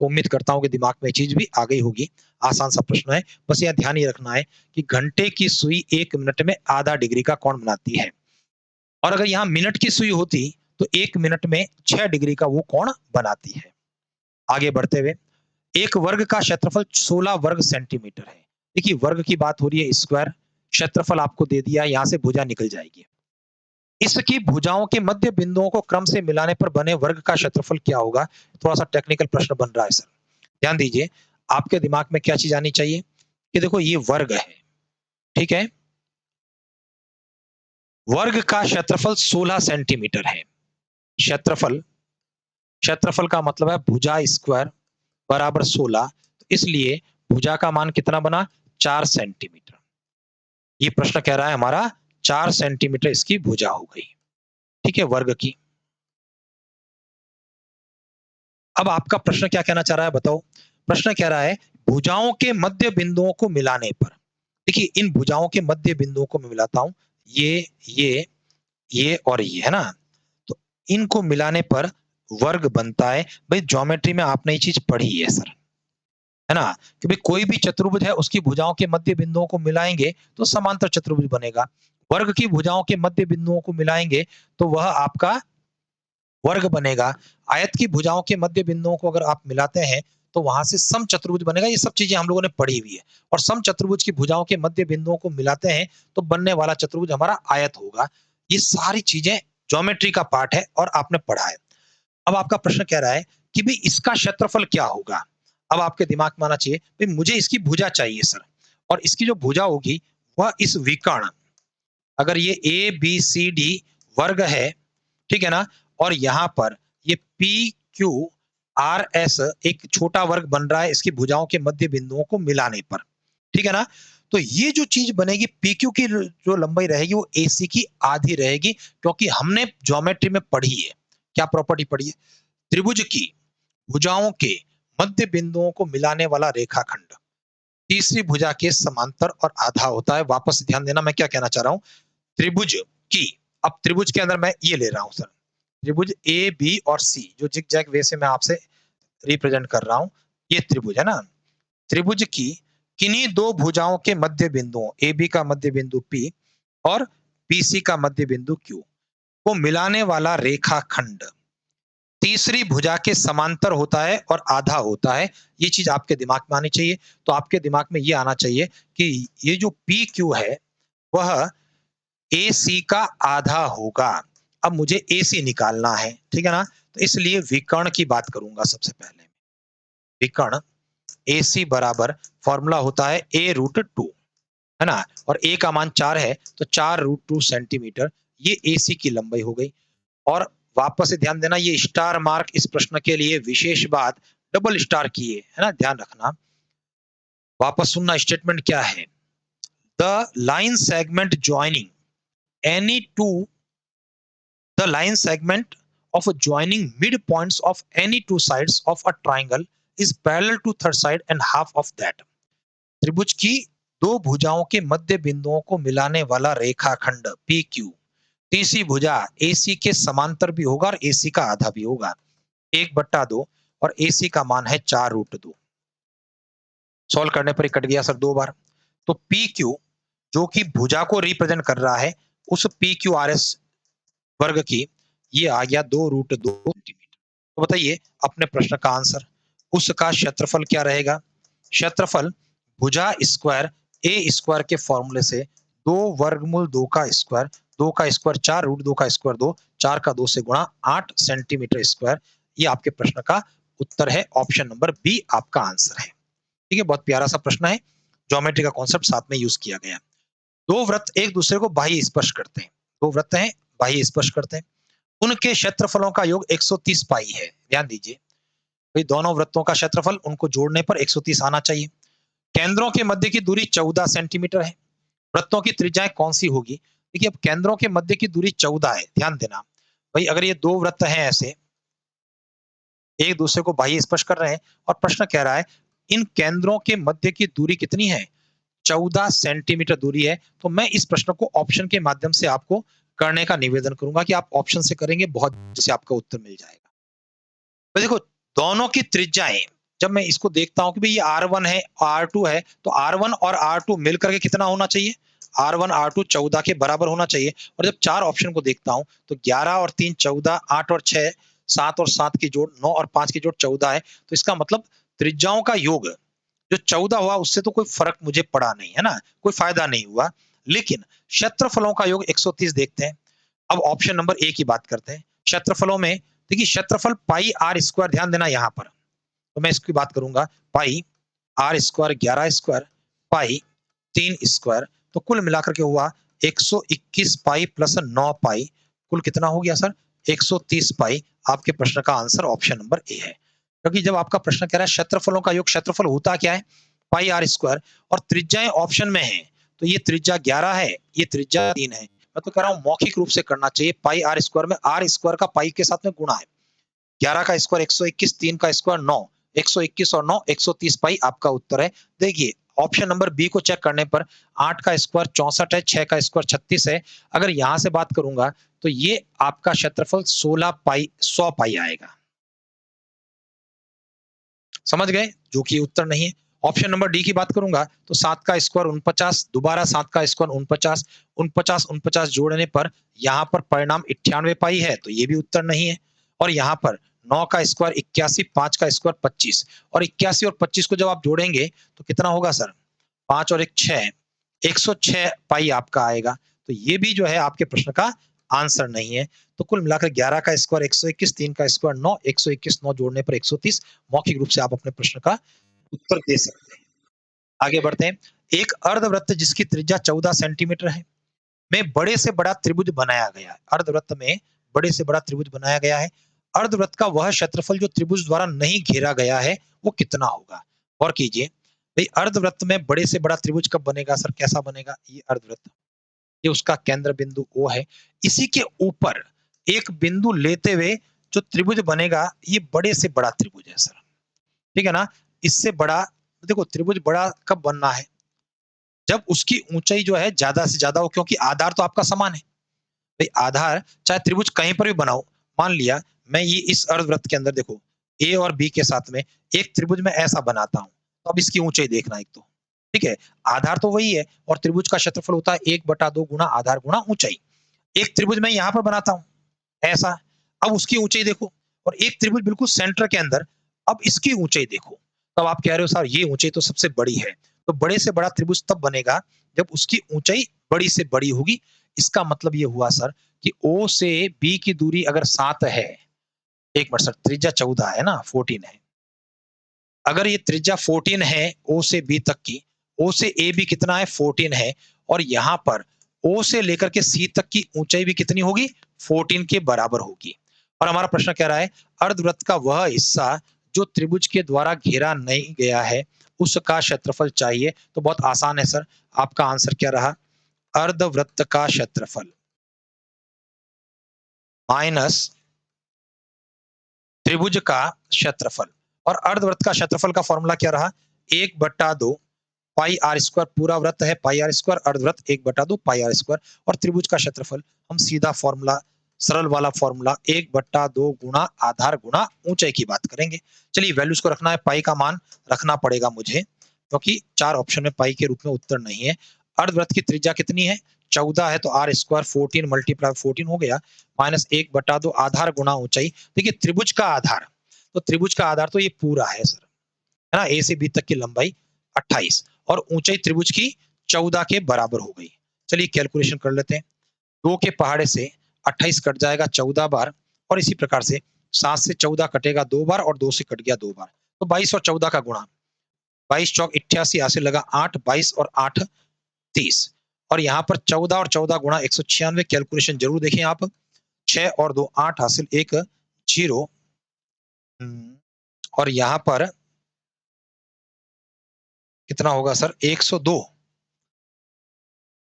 उम्मीद करता हूं कि दिमाग में चीज भी आ गई होगी। आसान सा प्रश्न है, बस यह ध्यान ये रखना है कि घंटे की सुई 1 मिनट में आधा डिग्री का कोण बनाती है, और अगर यहाँ मिनट की सुई होती तो 1 मिनट में 6 डिग्री का वो कोण बनाती है। आगे बढ़ते हुए, एक वर्ग का क्षेत्रफल 16 वर्ग सेंटीमीटर है। देखिए वर्ग की बात हो रही है, स्क्वायर क्षेत्रफल आपको दे दिया, यहां से भुजा निकल जाएगी। इसकी भुजाओं के मध्य बिंदुओं को क्रम से मिलाने पर बने वर्ग का क्षेत्रफल क्या होगा? थोड़ा सा टेक्निकल प्रश्न बन रहा है सर, ध्यान दीजिए। आपके दिमाग में क्या चीज आनी चाहिए कि देखो ये वर्ग है, ठीक है, वर्ग का क्षेत्रफल 16 सेंटीमीटर है। क्षेत्रफल, क्षेत्रफल का मतलब है भुजा स्क्वायर बराबर 16, तो इसलिए भुजा का मान कितना बना? 4 सेंटीमीटर। ये प्रश्न कह रहा है हमारा 4 सेंटीमीटर इसकी भुजा हो गई, ठीक है, वर्ग की। अब आपका प्रश्न क्या कहना चाह रहा है बताओ? प्रश्न कह रहा है भुजाओं के मध्य बिंदुओं को मिलाने पर, देखिए इन भुजाओं के मध्य बिंदुओं को मैं मिलाता हूं, ये ये और ये, है ना, तो इनको मिलाने पर वर्ग बनता है। भाई ज्योमेट्री में आपने ये चीज पढ़ी है सर, है ना, कि भाई कोई भी चतुर्भुज है उसकी भुजाओं के मध्य बिंदुओं को मिलाएंगे तो समांतर चतुर्भुज बनेगा। वर्ग की भुजाओं के मध्य बिंदुओं को मिलाएंगे तो वह आपका वर्ग बनेगा। आयत की भुजाओं के मध्य बिंदुओं को अगर आप मिलाते हैं तो वहां से समचतुर्भुज बनेगा। ये सब चीजें हम लोगों ने पढ़ी हुई है। और समचतुर्भुज की भुजाओं के मध्य बिंदुओं को मिलाते हैं तो बनने वाला चतुर्भुज हमारा आयत होगा। ये सारी चीजें ज्योमेट्री का पार्ट है और आपने पढ़ा है। अब आपका प्रश्न कह रहा है कि भाई इसका क्षेत्रफल क्या होगा। अब आपके दिमाग में आना चाहिए भाई मुझे इसकी भुजा चाहिए सर, और इसकी जो भुजा होगी वह इस विकर्ण, अगर ये ए बी सी डी वर्ग है, ठीक है ना, और यहां पर ये पी क्यू आर एस एक छोटा वर्ग बन रहा है इसकी भुजाओं के मध्य बिंदुओं को मिलाने पर, ठीक है ना। तो ये जो चीज बनेगी पी क्यू की जो लंबाई रहेगी वो ए सी की आधी रहेगी, क्योंकि हमने ज्योमेट्री में पढ़ी है, क्या प्रॉपर्टी पढ़ी है, त्रिभुज की भुजाओं के मध्य बिंदुओं को मिलाने वाला रेखाखंड तीसरी भुजा के समांतर और आधा होता है। वापस ध्यान देना मैं क्या कहना चाह रहा हूं, त्रिभुज की, अब त्रिभुज के अंदर मैं ये ले रहा हूं सर, त्रिभुज ए बी और सी जो जिग जैग वे से मैं आपसे रिप्रेजेंट कर रहा हूं, ये त्रिभुज है ना। त्रिभुज की किन्हीं दो भुजाओं के मध्य बिंदुओं ए बी का मध्य बिंदु पी और पी सी का मध्य बिंदु क्यू को मिलाने वाला रेखाखंड तीसरी भुजा के समांतर होता है और आधा होता है। ये चीज आपके दिमाग में आनी चाहिए। तो आपके दिमाग में ये आना चाहिए कि ये जो पी क्यू है वह ए सी का आधा होगा। अब मुझे ए सी निकालना है, ठीक है ना, तो इसलिए विकर्ण की बात करूंगा सबसे पहले। विकर्ण ए सी बराबर फॉर्मूला होता है ए रूट टू, है ना, और ए का मान 4 है तो 4 रूट 2 सेंटीमीटर ये ए सी की लंबाई हो गई। और वापस से ध्यान देना ये स्टार मार्क इस प्रश्न के लिए विशेष बात, डबल स्टार की है ना, ध्यान रखना। वापस सुनना स्टेटमेंट क्या है, the line segment joining any two the line segment of joining midpoints of any two sides of a triangle is parallel to third side and half of that। त्रिभुज की दो भुजाओं के मध्य बिंदुओं को मिलाने वाला रेखाखंड पी क्यू तीसरी भुजा AC के समांतर भी होगा और AC का आधा भी होगा, 1/2 और AC का मान है 4 रूट 2। सॉल्व करने पर कट गया सर 2 बार। तो पी क्यू जो कि भुजा को रिप्रेजेंट कर रहा है उस पी क्यू आर एस वर्ग की ये आ गया 2 रूट 2 सेंटीमीटर। तो बताइए अपने प्रश्न का आंसर, उसका क्षेत्रफल क्या रहेगा। क्षेत्रफल भुजा स्क्वायर ए स्क्वायर के फॉर्मूले से 2 वर्गमूल 2 का स्क्वायर, 2 का स्क्वायर 4 रूट 2 का स्क्वायर 2, 4 का 2 से गुणा 8 सेंटीमीटर स्क्वायर। ये आपके प्रश्न का उत्तर है, ऑप्शन नंबर बी आपका आंसर है। ठीक है, बहुत प्यारा सा प्रश्न है, ज्योमेट्री का कॉन्सेप्ट साथ में यूज किया गया। दो वृत्त एक दूसरे को बाह्य स्पर्श करते हैं, दो वृत्त हैं बाह्य स्पर्श करते हैं, उनके क्षेत्रफलों का योग 130 पाई है। ध्यान दीजिए भाई दोनों वृत्तों का क्षेत्रफल उनको जोड़ने पर 130 आना चाहिए। केंद्रों के मध्य की दूरी 14 सेंटीमीटर है। वृत्तों की त्रिज्याएं कौन सी होगी। देखिए अब केंद्रों के मध्य की दूरी 14 है, ध्यान देना भाई, अगर ये दो वृत्त हैं ऐसे एक दूसरे को बाह्य स्पर्श कर रहे हैं और प्रश्न कह रहा है इन केंद्रों के मध्य की दूरी कितनी है, 14 सेंटीमीटर दूरी है। तो मैं इस प्रश्न को ऑप्शन के माध्यम से आपको करने का निवेदन करूंगा कि आप ऑप्शन से करेंगे, बहुत जैसे आपका उत्तर मिल जाएगा। तो देखो दोनों की त्रिज्याएं जब मैं इसको देखता हूं कि भाई ये R1 है R2 है, तो R1 और R2 मिलकर के कितना होना चाहिए, R1 R2 14 के बराबर होना चाहिए। और जब चार ऑप्शन को देखता हूं तो 11 और 3 14, 8 और 6 7 और 7 की जोड़ 9 और 5 की जोड़ 14 है। तो इसका मतलब त्रिज्याओं का योग जो 14 हुआ उससे तो कोई फर्क मुझे पड़ा नहीं, है ना, कोई फायदा नहीं हुआ। लेकिन क्षेत्रफलों का योग 130 देखते हैं। अब ऑप्शन नंबर ए की बात करते हैं। क्षेत्रफलों में देखिए क्षेत्रफल पाई आर स्क्वायर, ध्यान देना यहां पर, तो मैं इसकी बात करूंगा pi R square 11 square pi 3 square, तो कुल मिलाकर के हुआ 121 पाई प्लस 9 पाई, कुल कितना हो गया सर 130 पाई। आपके प्रश्न का आंसर ऑप्शन नंबर ए है, क्योंकि जब आपका प्रश्न कह रहा है क्षेत्रफलों का योग, क्षेत्रफल होता क्या है पाई आर स्क्वायर, और त्रिज्याएं ऑप्शन में है, तो ये त्रिज्या 11 है ये त्रिज्या 3 है। मैं तो कह रहा हूं मौखिक रूप से करना चाहिए, पाई आर स्क्वायर में आर स्क्वायर का पाई के साथ में गुणा है, 11 का स्क्वायर 121, 3 का स्क्वायर 9, 121 और 9 130 पाई आपका उत्तर है। देखिए ऑप्शन नंबर बी को चेक करने पर 8 का स्क्वायर 64 है, 6 का स्क्वायर 36 है। अगर यहां से बात करूंगा तो ये आपका क्षेत्रफल 16 पाई 100 पाई आएगा। समझ गए, जो कि उत्तर नहीं है। ऑप्शन नंबर डी की बात करूंगा तो 7 का स्क्वायर 49, दोबारा 7 का स्क्वायर 49, 49 जोड़ने पर यहां पर परिणाम 98 पाई है, तो ये भी उत्तर नहीं है। और यहां पर 9 का स्क्वायर 81, 5 का स्क्वायर 25 और 81 और 25 को जब आप जोड़ेंगे तो कितना होगा सर? 5 और 1 6, 106 पाई आपका आएगा। तो ये भी जो है आपके प्रश्न का आंसर नहीं है। तो कुल मिलाकर 11 का स्क्वायर 121, 3 का स्क्वायर 9, 121 9 जोड़ने पर 130। मौखिक रूप से आप अपने प्रश्न का उत्तर दे सकते हैं। आगे बढ़ते हैं। एक अर्धवृत्त जिसकी त्रिज्या 14 सेंटीमीटर है में बड़े से बड़ा त्रिभुज बनाया गया है। अर्धवृत्त में बड़े से बड़ा त्रिभुज बनाया गया है। अर्धवृत्त का वह क्षेत्रफल जो त्रिभुज द्वारा नहीं घेरा गया है वो कितना होगा? और कीजिए भाई, अर्धवृत्त में बड़े से बड़ा त्रिभुज कब बनेगा सर? कैसा बनेगा? ये अर्धवृत्त, ये उसका केंद्र बिंदु O है। इसी के ऊपर एक बिंदु लेते हुए जो त्रिभुज बनेगा ये बड़े से बड़ा त्रिभुज है सर। ठीक है ना? इससे बड़ा, देखो त्रिभुज बड़ा कब बनना है? जब उसकी ऊंचाई जो है ज्यादा से ज्यादा हो, क्योंकि आधार तो आपका समान है। भाई आधार चाहे त्रिभुज कहीं पर भी बनाओ, मान लिया मैं ये इस अर्धवृत्त के अंदर देखो ए और बी के साथ में एक त्रिभुज में ऐसा बनाता हूं, तो अब इसकी ऊंचाई देखना एक तो, ठीक है, आधार तो वही है और त्रिभुज का क्षेत्रफल होता है 1/2 गुना आधार गुना ऊंचाई। एक त्रिभुज मैं यहां पर बनाता हूं ऐसा, अब उसकी ऊंचाई देखो, और एक त्रिभुज बिल्कुल सेंटर के अंदर, अब इसकी ऊंचाई देखो, तब आप कह रहे हो सर ये ऊंचाई तो सबसे बड़ी है। तो बड़े से बड़ा त्रिभुज तब बनेगा जब उसकी ऊंचाई बड़ी से बड़ी होगी। इसका मतलब ये हुआ सर कि O से B की दूरी अगर 7 है, एक मिनट सर, त्रिज्या 14 है ना, 14 है। अगर ये त्रिज्या 14 है O से B तक की, O से A भी कितना है? 14 है। और यहां पर O से लेकर के C तक की ऊंचाई भी कितनी होगी? 14 के बराबर होगी। और हमारा प्रश्न कह रहा है अर्धवृत्त का वह हिस्सा जो त्रिभुज के द्वारा घेरा नहीं गया है उसका क्षेत्रफल चाहिए। तो बहुत आसान है सर, आपका आंसर क्या रहा? अर्धवृत्त का क्षेत्रफल माइनस त्रिभुज का क्षेत्रफल। और अर्धवृत्त का क्षेत्रफल का फॉर्मूला क्या रहा? 1/2 पाई आर स्क्वायर, पूरा वृत्त है पाई आर स्क्वायर, अर्धवृत्त 1/2 पाई आर स्क्वायर, और त्रिभुज का क्षेत्रफल हम सीधा फॉर्मूला, सरल वाला फॉर्मूला 1/2 गुना आधार गुना ऊंचाई की बात करेंगे। चलिए वैल्यूज को रखना है, पाई का मान रखना पड़ेगा मुझे क्योंकि चार ऑप्शन में पाई के रूप में उत्तर नहीं है। अर्धवृत्त की त्रिज्या कितनी है? 14 है, तो आर स्क्वायर 14 मल्टीप्लाई 14 हो गया, माइनस 1/2 आधार गुना ऊंचाई। देखिए त्रिभुज का आधार, तो त्रिभुज का आधार तो ये पूरा है सर, है ना, ए से बी तक की लंबाई 28 और ऊंचाई त्रिभुज की 14 के बराबर हो गई। चलिए कैलकुलेशन कर लेते हैं। 2 के पहाड़े से 28 कट जाएगा 14 बार, और इसी प्रकार से 7 से 14 कटेगा 2 बार, और 2 से कट गया 2 बार, तो 22 और 14 का गुणा, 22 चौक 88, यहाँ से लगा 8, 22 और 8 30, और यहाँ पर 14 और 14 गुणा 196। कैलकुलेशन जरूर देखें आप, 6 और 2 8 हासिल 1 0, और यहाँ पर कितना होगा सर? 102।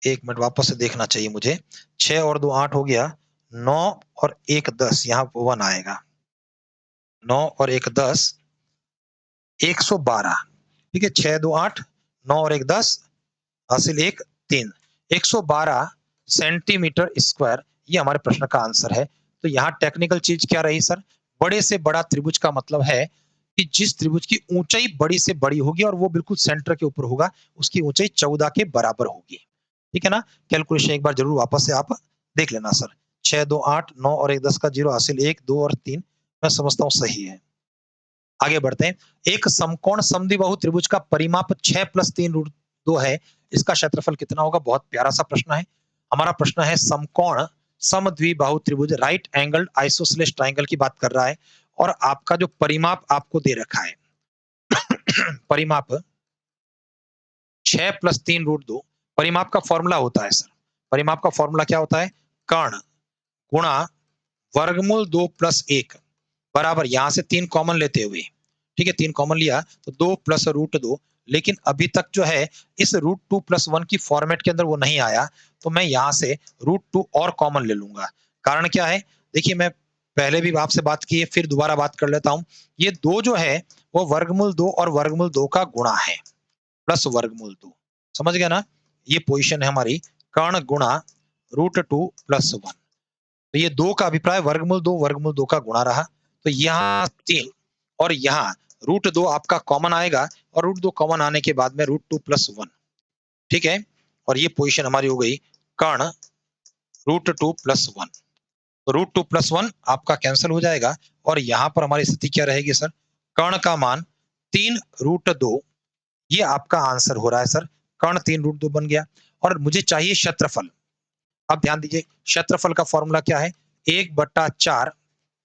एक मिनट वापस से देखना चाहिए मुझे। 6 और 2 8 हो गया, 9 और 1 10, यहाँ 1 आएगा, 9 और 1 10, 112। ठीक है, 6 2 8, 9 और 1 10, हासिल 1 3, 112 सेंटीमीटर स्क्वायर, ये हमारे प्रश्न का आंसर है। तो यहाँ टेक्निकल चीज क्या रही सर? बड़े से बड़ा त्रिभुज का मतलब है कि जिस त्रिभुज की ऊंचाई बड़ी से बड़ी होगी और वो बिल्कुल सेंटर के ऊपर होगा, उसकी ऊंचाई 14 के बराबर होगी। ठीक है ना? कैलकुलेशन एक बार जरूर वापस से आप देख लेना सर। 6 2 8, 9 और 1 10 का 0, हासिल 1 2 और 3, मैं समझता हूँ सही है। आगे बढ़ते हैं। एक समकोण समद्विबाहु त्रिभुज का परिमाप 6 + 3√2 है, इसका क्षेत्रफल कितना होगा? बहुत प्यारा सा प्रश्न है। हमारा प्रश्न है समकोण समद्विबाहु त्रिभुज, राइट एंगल्ड आइसोसेलेस ट्रायंगल की बात कर रहा है, और आपका जो परिमाप आपको दे रखा है परिमाप 6 + 3√2, परिमाप का फॉर्मूला होता है सर, परिमाप का फॉर्मूला क्या होता है? कर्ण गुणा वर्गमूल 2 + 1 बराबर, यहां से 3 कॉमन लेते हुए, ठीक है, 3 कॉमन लिया तो 2 + √2, लेकिन अभी तक जो है इस √2 + 1 की फॉर्मेट के अंदर वो नहीं आया, तो मैं यहां से √2 और कॉमन ले लूंगा। कारण क्या है? देखिए मैं पहले भी आपसे बात की है, फिर दोबारा बात कर लेता हूं। ये 2 जो है वो वर्गमूल 2 और वर्गमूल 2 का गुणा है, प्लस वर्गमूल 2, समझ गया ना? ये पोजीशन है हमारी, कर्ण गुणा √2 + 1। तो ये 2 का अभिप्राय वर्गमूल 2 का गुणा रहा, तो यहाँ 3 और यहाँ √2 आपका कॉमन आएगा, और √2 कॉमन आने के बाद में √2 + 1, ठीक है, और ये पोजीशन हमारी हो गई कर्ण √2 + 1। तो √2+1 आपका कैंसिल हो जाएगा और यहाँ पर हमारी स्थिति क्या रहेगी सर? कर्ण का मान 3√2, ये आपका आंसर हो रहा है सर। कर्ण 3√2 बन गया और मुझे चाहिए क्षेत्रफल। अब ध्यान दीजिए, क्षेत्रफल का फॉर्मूला क्या है? 1/4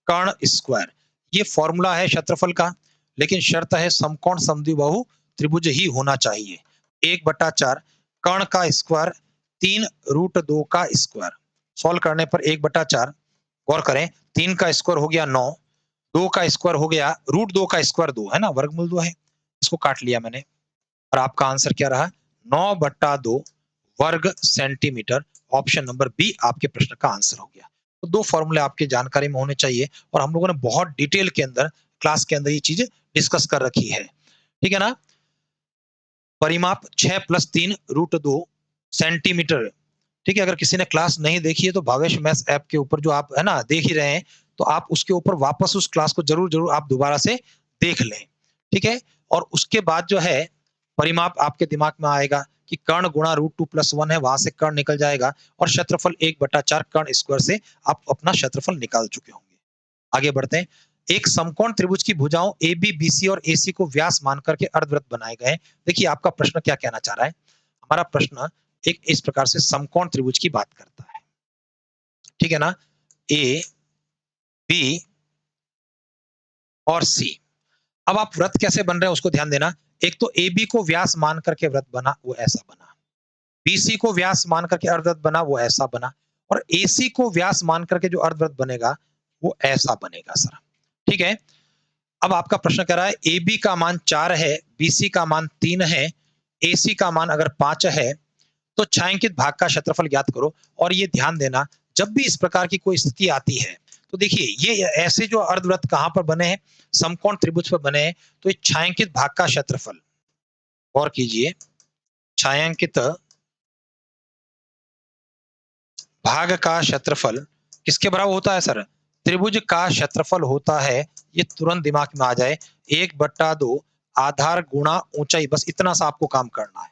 कर्ण स्क्वायर। ये फॉर्मूला है क्षेत्रफल का, लेकिन शर्त है समकोण समद्विबाहु त्रिभुज ही होना चाहिए। 1/4 कर्ण का स्क्वायर 3√2 का स्क्वायर। सॉल्व करने पर 1/4, गौर करें, 3 का स्क्वायर हो गया 9, 2 का स्क्वायर हो गया √2 का स्क्वायर 2 है ना, वर्गमूल 2 है, इसको काट लिया मैंने और आपका आंसर क्या रहा? 9/2 वर्ग सेंटीमीटर। ऑप्शन नंबर बी आपके प्रश्न का आंसर हो गया। तो 2 फॉर्मूले आपके जानकारी में होने चाहिए और हम लोगों ने बहुत डिटेल के अंदर क्लास के अंदर ये चीजें डिस्कस कर रखी है, ठीक है ना? परिमाप 6+3√2 सेंटीमीटर। ठीक है, अगर किसी ने क्लास नहीं देखी है तो भावेश मैथ्स ऐप के ऊपर जो आप है ना देख ही रहे हैं, तो आप उसके ऊपर वापस उस क्लास को जरूर जरूर आप दोबारा से देख लें, ठीक है? और उसके बाद जो है परिमाप आपके दिमाग में आएगा कि कर्ण गुणा √2+1 है, वहां से कर्ण निकल जाएगा और क्षेत्रफल 1/4 कर्ण स्क्वायर से आप अपना क्षेत्रफल निकाल चुके होंगे। आगे बढ़ते हैं। एक समकोण त्रिभुज की भुजाओं ए बी बी सी और ए सी को व्यास मान करके अर्धवृत्त बनाए गए हैं। देखिए आपका प्रश्न क्या कहना चाह रहा है? हमारा प्रश्न एक इस प्रकार से समकोण त्रिभुज की बात करता है, ठीक है ना? ए बी और सी। अब आप व्रत कैसे बन रहे हैं उसको ध्यान देना। एक तो ए बी को व्यास मान करके व्रत बना, वो ऐसा बना। बी सी को व्यास मान करके अर्धवृत्त बना, वो ऐसा बना। और ए सी को व्यास मान करके जो अर्धवृत्त बनेगा वो ऐसा बनेगा सर, ठीक है? अब आपका प्रश्न कह रहा है ए बी का मान 4 है, बी सी का मान 3 है, ए सी का मान अगर 5 है, तो छायांकित भाग का क्षेत्रफल ज्ञात करो। और ये ध्यान देना, जब भी इस प्रकार की कोई स्थिति आती है तो देखिए ये ऐसे जो अर्धवृत्त कहां पर बने हैं? समकोण त्रिभुज पर बने हैं, तो ये छायांकित भाग का क्षेत्रफल, गौर कीजिए, छायांकित भाग का क्षेत्रफल किसके बराबर होता है सर? त्रिभुज का क्षेत्रफल होता है, ये तुरंत दिमाग में आ जाए, 1/2 आधार गुणा ऊंचाई। बस इतना सा आपको काम करना है।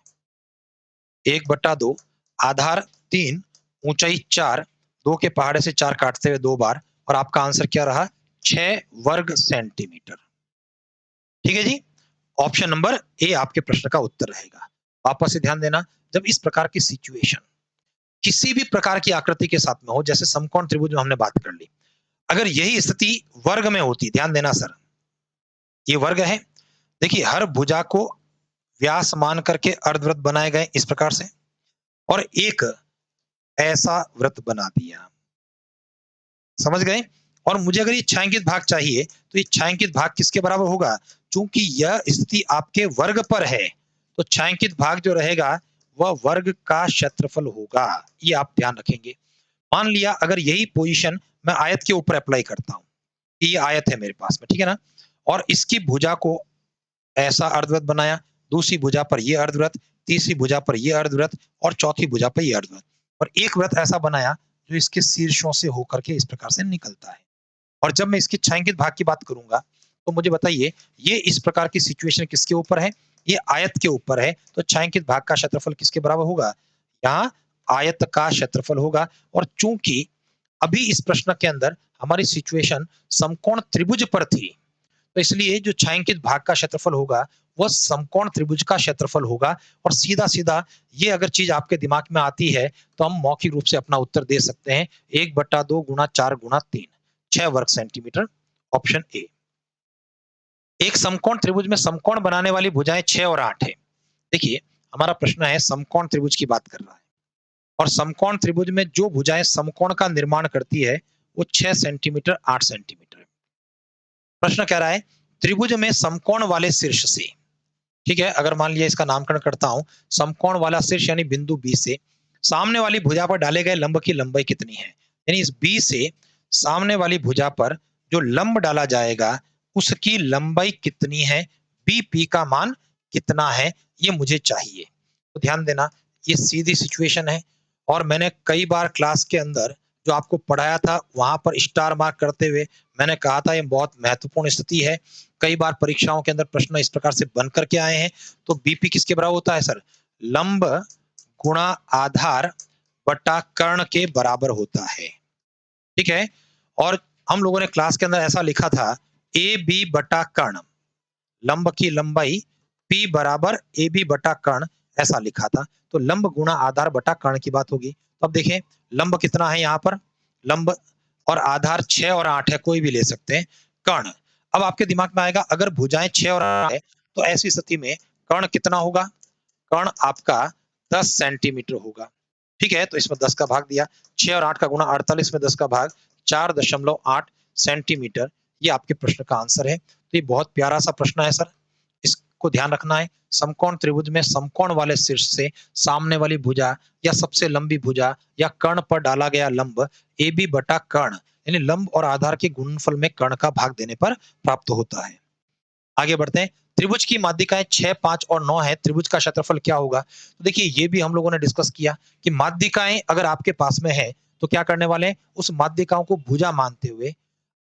1/2 आधार 3, ऊंचाई 4, 2 के पहाड़े से 4 काटते हुए 2 बार और आपका आंसर क्या रहा? 6 वर्ग सेंटीमीटर। ठीक है जी, ऑप्शन नंबर ए आपके प्रश्न का उत्तर रहेगा। वापस से ध्यान देना, जब इस प्रकार की सिचुएशन किसी भी प्रकार की आकृति के साथ में हो, जैसे समकोण त्रिभुज में हमने बात कर ली, अगर यही स्थिति वर्ग में होती, ध्यान देना सर, ये वर्ग है, देखिए हर भुजा को व्यास मान करके अर्धवृत्त बनाए गए इस प्रकार से और एक ऐसा वृत्त बना दिया, समझ गए? और मुझे अगर ये छायांकित भाग चाहिए तो ये छायांकित भाग किसके बराबर होगा? चूंकि यह स्थिति आपके वर्ग पर है, तो छायांकित भाग जो रहेगा वह वर्ग का क्षेत्रफल होगा, ये आप ध्यान रखेंगे। मान लिया अगर यही पोजीशन मैं आयत के ऊपर अप्लाई करता हूं, ये आयत है मेरे पास में, ठीक है ना? और इसकी भुजा को ऐसा अर्धवृत्त बनाया, दूसरी भुजा पर ये अर्धवृत्त, तीसरी भुजा पर ये अर्धवृत्त और चौथी भुजा पर ये अर्धवृत्त, और एक वृत्त ऐसा बनाया जो इसके शीर्षों से होकर के इस प्रकार से निकलता है। और जब मैं इसकी छायांकित भाग की बात करूंगा तो मुझे बताइए ये इस प्रकार की सिचुएशन किसके ऊपर है? ये आयत के ऊपर है, तो छायांकित भाग का क्षेत्रफल किसके बराबर होगा? यहाँ आयत का क्षेत्रफल होगा। और चूंकि अभी इस प्रश्न के अंदर हमारी सिचुएशन समकोण त्रिभुज पर थी, तो इसलिए जो छायांकित भाग का क्षेत्रफल होगा वह समकोण त्रिभुज का क्षेत्रफल होगा। और सीधा सीधा ये अगर चीज आपके दिमाग में आती है तो हम मौखिक रूप से अपना उत्तर दे सकते हैं, 1/2 गुणा 4 गुणा 3, 6 वर्ग सेंटीमीटर, ऑप्शन ए। एक समकोण त्रिभुज में समकोण बनाने वाली भुजाएं 6 और 8 है। देखिए हमारा प्रश्न है समकोण त्रिभुज की बात कर रहा है और समकोण त्रिभुज में जो भुजाएं समकोण का निर्माण करती है वो 6 सेंटीमीटर 8 सेंटीमीटर है। प्रश्न कह रहा है त्रिभुज में समकोण वाले शीर्ष से, ठीक है, अगर मान लिया इसका नामकरण करता हूं, समकोण वाला शीर्ष यानी बिंदु बी से सामने वाली भुजा पर डाले गए लंब की लंबाई कितनी है? यानी इस बी से सामने वाली भुजा पर जो लंब डाला जाएगा उसकी लंबाई कितनी है, बीपी का मान कितना है, ये मुझे चाहिए। तो ध्यान देना, ये सीधी सिचुएशन है और मैंने कई बार क्लास के अंदर जो आपको पढ़ाया था वहां पर स्टार मार्क करते हुए मैंने कहा था ये बहुत महत्वपूर्ण स्थिति है। कई बार परीक्षाओं के अंदर प्रश्न इस प्रकार से बन करके आए हैं। तो बीपी किसके बराबर होता है सर? लंब गुणा आधार बटा कर्ण के बराबर होता है, ठीक है? और हम लोगों ने क्लास के अंदर ऐसा लिखा था, ए बी बटा कर्ण, लंब की लंबाई P बराबर ए बी बटा कर्ण, ऐसा लिखा था। तो लंब गुणा आधार बटा कर्ण की बात होगी। तो अब देखें लंब कितना है यहाँ पर, लंब और आधार 6 और 8 है, कोई भी ले सकते हैं। कर्ण, अब आपके दिमाग में आएगा अगर भुजाएं 6 और 8 है तो ऐसी स्थिति में कर्ण कितना होगा, कर्ण आपका 10 सेंटीमीटर होगा। ठीक है, तो इसमें 10 का भाग दिया, 6 और 8 का गुणा 48 में 10 का भाग 4.8 सेंटीमीटर, ये आपके प्रश्न का आंसर है। तो ये बहुत प्यारा सा प्रश्न है सर, इसको ध्यान रखना है। समकोण त्रिभुज में समकोण वाले शीर्ष से सामने वाली भुजा या सबसे लंबी भुजा या कर्ण पर डाला गया लंब ए बी बटा कर्ण, यानी लंब और आधार के गुणनफल में कर्ण का भाग देने पर प्राप्त होता है। आगे बढ़ते हैं। त्रिभुज की माध्यिकाएं 6, 5 और 9 है, त्रिभुज का क्षेत्रफल क्या होगा? तो देखिए ये भी हम लोगों ने डिस्कस किया कि माध्यिकाएं अगर आपके पास में है तो क्या करने वाले हैं, उस माध्यिकाओं को भुजा मानते हुए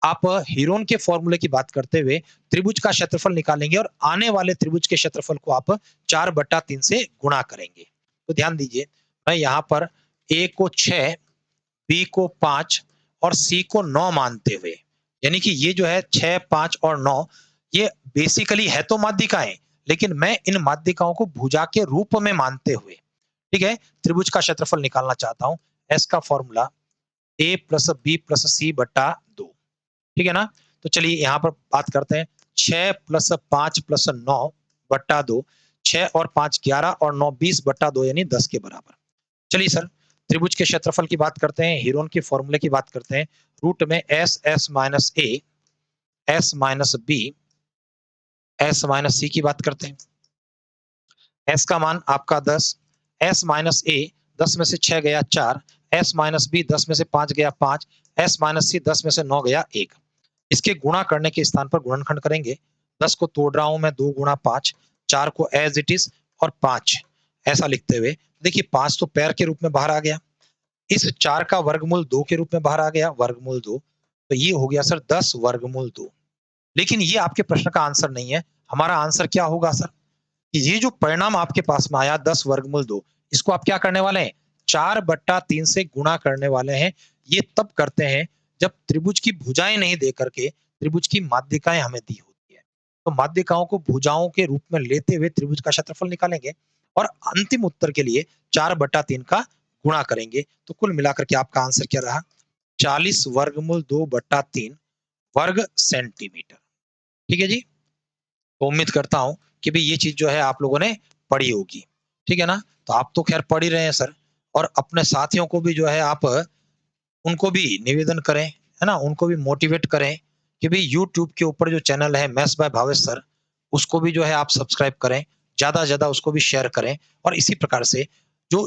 आप हीरोन के फॉर्मूले की बात करते हुए त्रिभुज का क्षेत्रफल निकालेंगे और आने वाले त्रिभुज के क्षेत्रफल को आप 4/3 से गुणा करेंगे। तो ध्यान दीजिए, मैं यहाँ पर ए को 6, बी को 5 और सी को 9 मानते हुए, यानी कि ये जो है 6, 5 और 9 ये बेसिकली है तो माध्यिकाएं, लेकिन मैं इन माध्यिकाओं को भुजा के रूप में मानते हुए, ठीक है, त्रिभुज का क्षेत्रफल निकालना चाहता हूं। एस का फॉर्मूला ए प्लस बी प्लस सी बटा 2, ठीक है ना। तो चलिए यहां पर बात करते हैं, 6 प्लस 5 प्लस 9 बट्टा 2, 6 और 5 11 और 9 20 बट्टा 2 यानी 10 के बराबर। चलिए सर त्रिभुज के क्षेत्रफल की बात करते हैं, हीरोन के फॉर्मूले की बात करते हैं। रूट में S S minus A, S minus B, S minus C की बात करते हैं। एस का मान आपका 10, एस माइनस ए 10 में से 6 गया 4, एस माइनस बी 10 में से 5 गया 5, एस माइनस सी 10 में से 9 गया 1। इसके गुणा करने के स्थान पर गुणनखंड करेंगे। 10 को तोड़ रहा हूं मैं 2 गुणा 5, 4 को एज इट इज और 5 ऐसा लिखते हुए, देखिए 5 तो पैर के रूप में बाहर आ गया, इस 4 का वर्गमूल 2 के रूप में बाहर आ गया, वर्गमूल 2, तो ये हो गया सर 10 वर्गमूल 2। लेकिन ये आपके प्रश्न का आंसर नहीं है। हमारा आंसर क्या होगा सर, कि ये जो परिणाम आपके पास में आया 10 वर्गमूल 2, इसको आप क्या करने वाले हैं, 4/3 से गुणा करने वाले हैं। ये तब करते हैं जब त्रिभुज की भुजाएं नहीं दे करके त्रिभुज की माध्यिकाएं हमें दी होती है। तो माध्यिकाओं को भुजाओं के रूप में लेते हुए त्रिभुज का क्षेत्रफल निकालेंगे और अंतिम उत्तर के लिए 4/3 का गुणा करेंगे। तो कुल मिलाकर के आपका आंसर क्या रहा, 40 वर्गमूल 2/3 वर्ग सेंटीमीटर। ठीक है जी, तो उम्मीद करता हूं कि भाई ये चीज जो है आप लोगों ने पढ़ी होगी। ठीक है ना, तो आप तो खैर पढ़ ही रहे हैं सर, और अपने साथियों को भी जो है आप उनको भी निवेदन करें, है ना, उनको भी मोटिवेट करें कि भाई यूट्यूब के ऊपर जो चैनल है मैथ्स बाय भावेश सर, उसको भी जो है आप सब्सक्राइब करें, ज्यादा से ज्यादा उसको भी शेयर करें। और इसी प्रकार से जो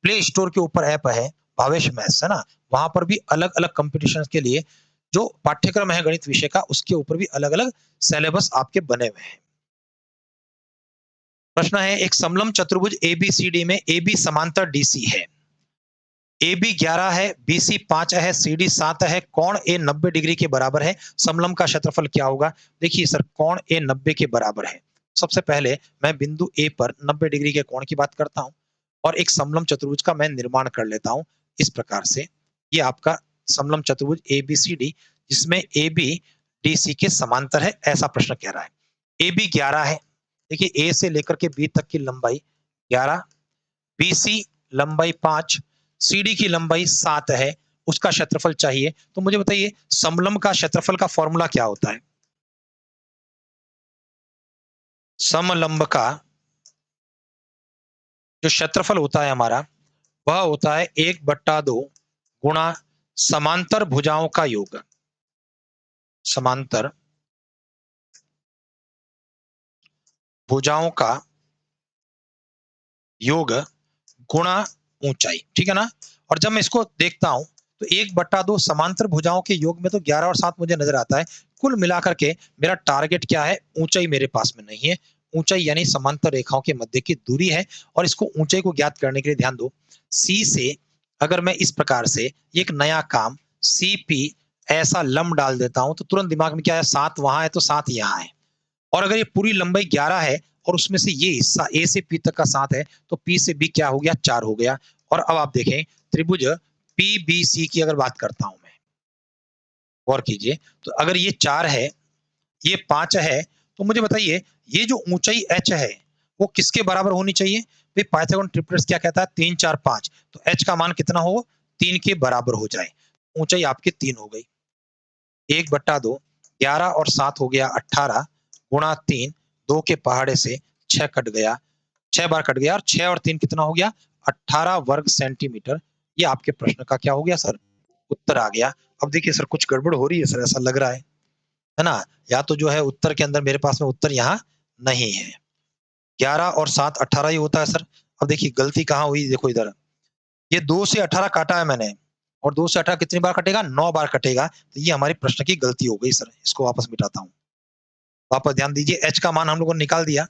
प्ले स्टोर के ऊपर ऐप है भावेश मैथ्स, है ना, वहां पर भी अलग अलग कंपटीशन के लिए जो पाठ्यक्रम है गणित विषय का, उसके ऊपर भी अलग अलग सिलेबस आपके बने हुए हैं। प्रश्न है, एक समलंब चतुर्भुज एबीसीडी में एबी समांतर डीसी है, ए बी 11 है, बी सी 5 है, सी डी 7 है, कोण ए 90 डिग्री के बराबर है, समलंब का क्षेत्रफल क्या होगा? देखिए सर कोण ए 90 के बराबर है। सबसे पहले मैं बिंदु ए पर 90 डिग्री के कोण की बात करता हूं और एक समलंब चतुर्भुज का मैं निर्माण कर लेता हूं इस प्रकार से। ये आपका समलंब चतुर्भुज ए बी सी डी, जिसमें ए बी डी सी के समांतर है, ऐसा प्रश्न कह रहा है। ए बी 11 है, देखिए ए से लेकर के बी तक की लंबाई 11, बी सी लंबाई 5, सीडी की लंबाई 7 है, उसका क्षेत्रफल चाहिए। तो मुझे बताइए समलंब का क्षेत्रफल का फॉर्मूला क्या होता है? समलंब का जो क्षेत्रफल होता है हमारा, वह होता है 1/2 गुणा समांतर भुजाओं का योग, समांतर भुजाओं का योग गुणा ऊंचाई। ठीक है ना, और जब मैं इसको देखता हूं तो 1/2 समांतर भुजाओं के योग में तो 11 और 7 मुझे नजर आता है। कुल मिलाकर के मेरा टारगेट क्या है, ऊंचाई मेरे पास में नहीं है, ऊंचाई यानी समांतर रेखाओं के मध्य की दूरी है। और इसको ऊंचाई को ज्ञात करने के लिए ध्यान दो, सी से अगर मैं इस प्रकार से एक नया काम सी पी ऐसा लंब डाल देता हूं तो तुरंत दिमाग में क्या है, 7 वहां है तो 7 यहाँ है। और अगर ये पूरी लंबाई 11 है और उसमें से ये हिस्सा ए से पी तक का 7 है, तो पी से बी क्या हो गया, 4 हो गया। और अब आप देखें त्रिभुज पी बी सी की अगर बात करता हूं मैं, गौर कीजिए। तो अगर ये 4 है, ये 5 है, तो मुझे बताइए ये जो ऊंचाई h है वो किसके बराबर होनी चाहिए? भाई पाइथागोरन ट्रिपलेट्स क्या कहता है? 3 4 5, तो h का मान कितना हो? 3 के बराबर हो जाए। ऊंचाई आपकी 3 हो गई। 1/2, 11 और 7 हो गया 18 गुणा 3, 2 के पहाड़े से 6 कट गया, 6 बार कट गया, और 6 और 3 कितना हो गया? 18 वर्ग सेंटीमीटर। ये आपके प्रश्न का क्या हो गया सर? उत्तर आ गया। अब देखिए सर कुछ गड़बड़ हो रही है सर, ऐसा लग रहा है ना? या तो जो है उत्तर के अंदर मेरे पास में उत्तर यहाँ नहीं है। 11 और 7 18 ही होता है सर। अब देखिए गलती कहाँ हुई, देखो इधर। ये 2 से 18 काटा है मैंने, और 2 से 18 कितनी बार कटेगा? 9 बार कटेगा। तो ये हमारी प्रश्न की गलती हो गई सर। इसको वापस मिटाता हूँ। वापस ध्यान दीजिए, h का मान हम लोगों ने निकाल दिया,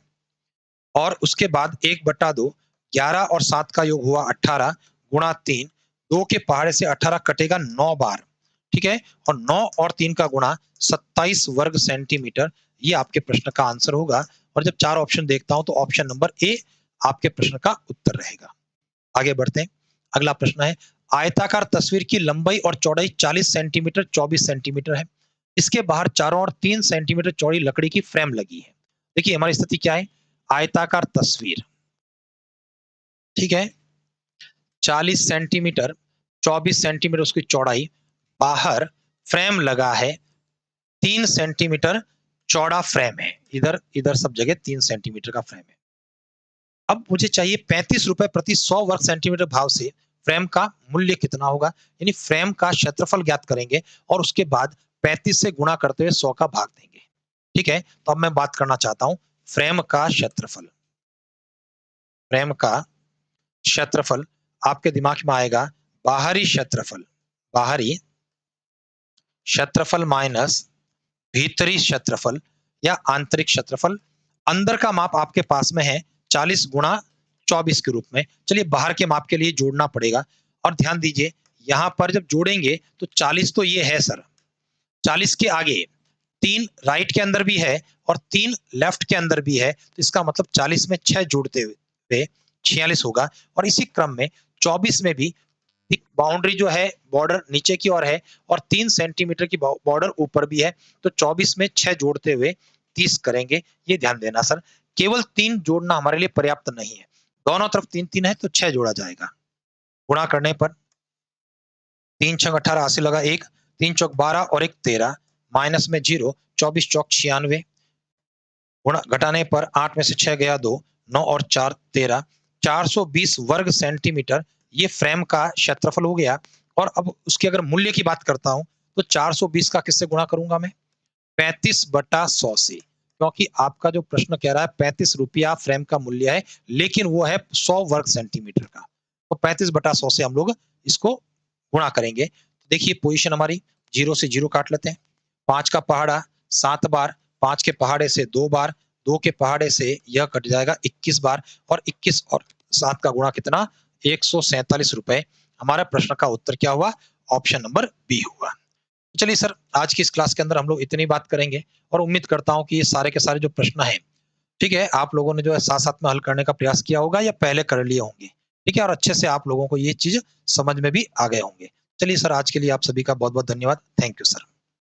और उसके बाद 1/2, 11 और 7 का योग हुआ 18 गुणा 3, 2 के पहाड़े से 18 कटेगा 9 बार, ठीक है? और 9 और 3 का गुणा 27 वर्ग सेंटीमीटर, ये आपके प्रश्न का आंसर होगा। और जब 4 ऑप्शन देखता हूं तो ऑप्शन नंबर ए आपके प्रश्न का उत्तर रहेगा। आगे बढ़ते हैं। अगला प्रश्न है, आयताकार तस्वीर की लंबाई और चौड़ाई 40 सेंटीमीटर 24 सेंटीमीटर है। इसके बाहर चारों ओर 3 सेंटीमीटर चौड़ी लकड़ी की फ्रेम लगी है। देखिए हमारी स्थिति क्या है? आयताकार तस्वीर, ठीक है, 40 सेंटीमीटर 24 सेंटीमीटर उसकी चौड़ाई, बाहर फ्रेम लगा है, 3 सेंटीमीटर चौड़ा फ्रेम है, इधर इधर सब जगह 3 सेंटीमीटर का फ्रेम है। अब मुझे चाहिए 35 रुपए प्रति 100 वर्ग सेंटीमीटर भाव से फ्रेम का मूल्य कितना होगा? यानी फ्रेम का क्षेत्रफल ज्ञात करेंगे और उसके बाद 35 से गुणा करते हुए 100 का भाग देंगे, ठीक है? तो अब मैं बात करना चाहता हूं फ्रेम का क्षेत्रफल। फ्रेम का क्षेत्रफल आपके दिमाग में आएगा बाहरी क्षेत्रफल, बाहरी क्षेत्रफल माइनस भीतरी क्षेत्रफल या आंतरिक क्षेत्रफल। अंदर का माप आपके पास में है 40 गुणा 24 के रूप में। चलिए बाहर के माप के लिए जोड़ना पड़ेगा, और ध्यान दीजिए यहां पर जब जोड़ेंगे तो 40 तो ये है सर, 40 के आगे 3 राइट के अंदर भी है और 3 लेफ्ट के अंदर भी है, तो इसका मतलब 40 में 6 जोड़ते हुए 46 होगा। और इसी क्रम में 24 में भी बाउंड्री जो है बॉर्डर नीचे की ओर है और 3 सेंटीमीटर की बॉर्डर ऊपर भी है, तो 24 में 6 जोड़ते हुए 30 करेंगे। ये ध्यान देना सर, केवल 3 जोड़ना हमारे लिए पर्याप्त नहीं है, दोनों तरफ 3 3 है तो 6 जोड़ा जाएगा। गुणा करने पर 3 छंग 18 80 लगा 1, 3 चौक 12 और 1 13, माइनस में 0, 24 चौक 96, गुणा घटाने पर 8 में से 6 गया 2, 9 और 4 13, 420 वर्ग सेंटीमीटर ये फ्रेम का क्षेत्रफल हो गया। और अब उसकी अगर मूल्य की बात करता हूं तो 420 का किससे गुणा करूंगा मैं? 35/100 से, क्योंकि आपका जो प्रश्न कह रहा है 35 रुपया फ्रेम का मूल्य है, लेकिन वो है 100 वर्ग सेंटीमीटर का, तो 35/100 से हम लोग इसको गुणा करेंगे। देखिए पोजीशन हमारी 0 से 0 काट लेते हैं, 5 का पहाड़ा 7 बार, 5 के पहाड़े से 2 बार, 2 के पहाड़े से यह कट जाएगा 21 बार, और 21 और 7 का गुणा कितना? 147 रुपए। हमारा प्रश्न का उत्तर क्या हुआ? ऑप्शन नंबर बी हुआ। चलिए सर आज की इस क्लास के अंदर हम लोग इतनी बात करेंगे, और उम्मीद करता हूं कि ये सारे के सारे जो प्रश्न हैं, ठीक है, आप लोगों ने जो है साथ साथ में हल करने का प्रयास किया होगा या पहले कर लिए होंगे, ठीक है, और अच्छे से आप लोगों को ये चीज समझ में भी आ गए होंगे। चलिए सर आज के लिए आप सभी का बहुत बहुत धन्यवाद। Thank you sir.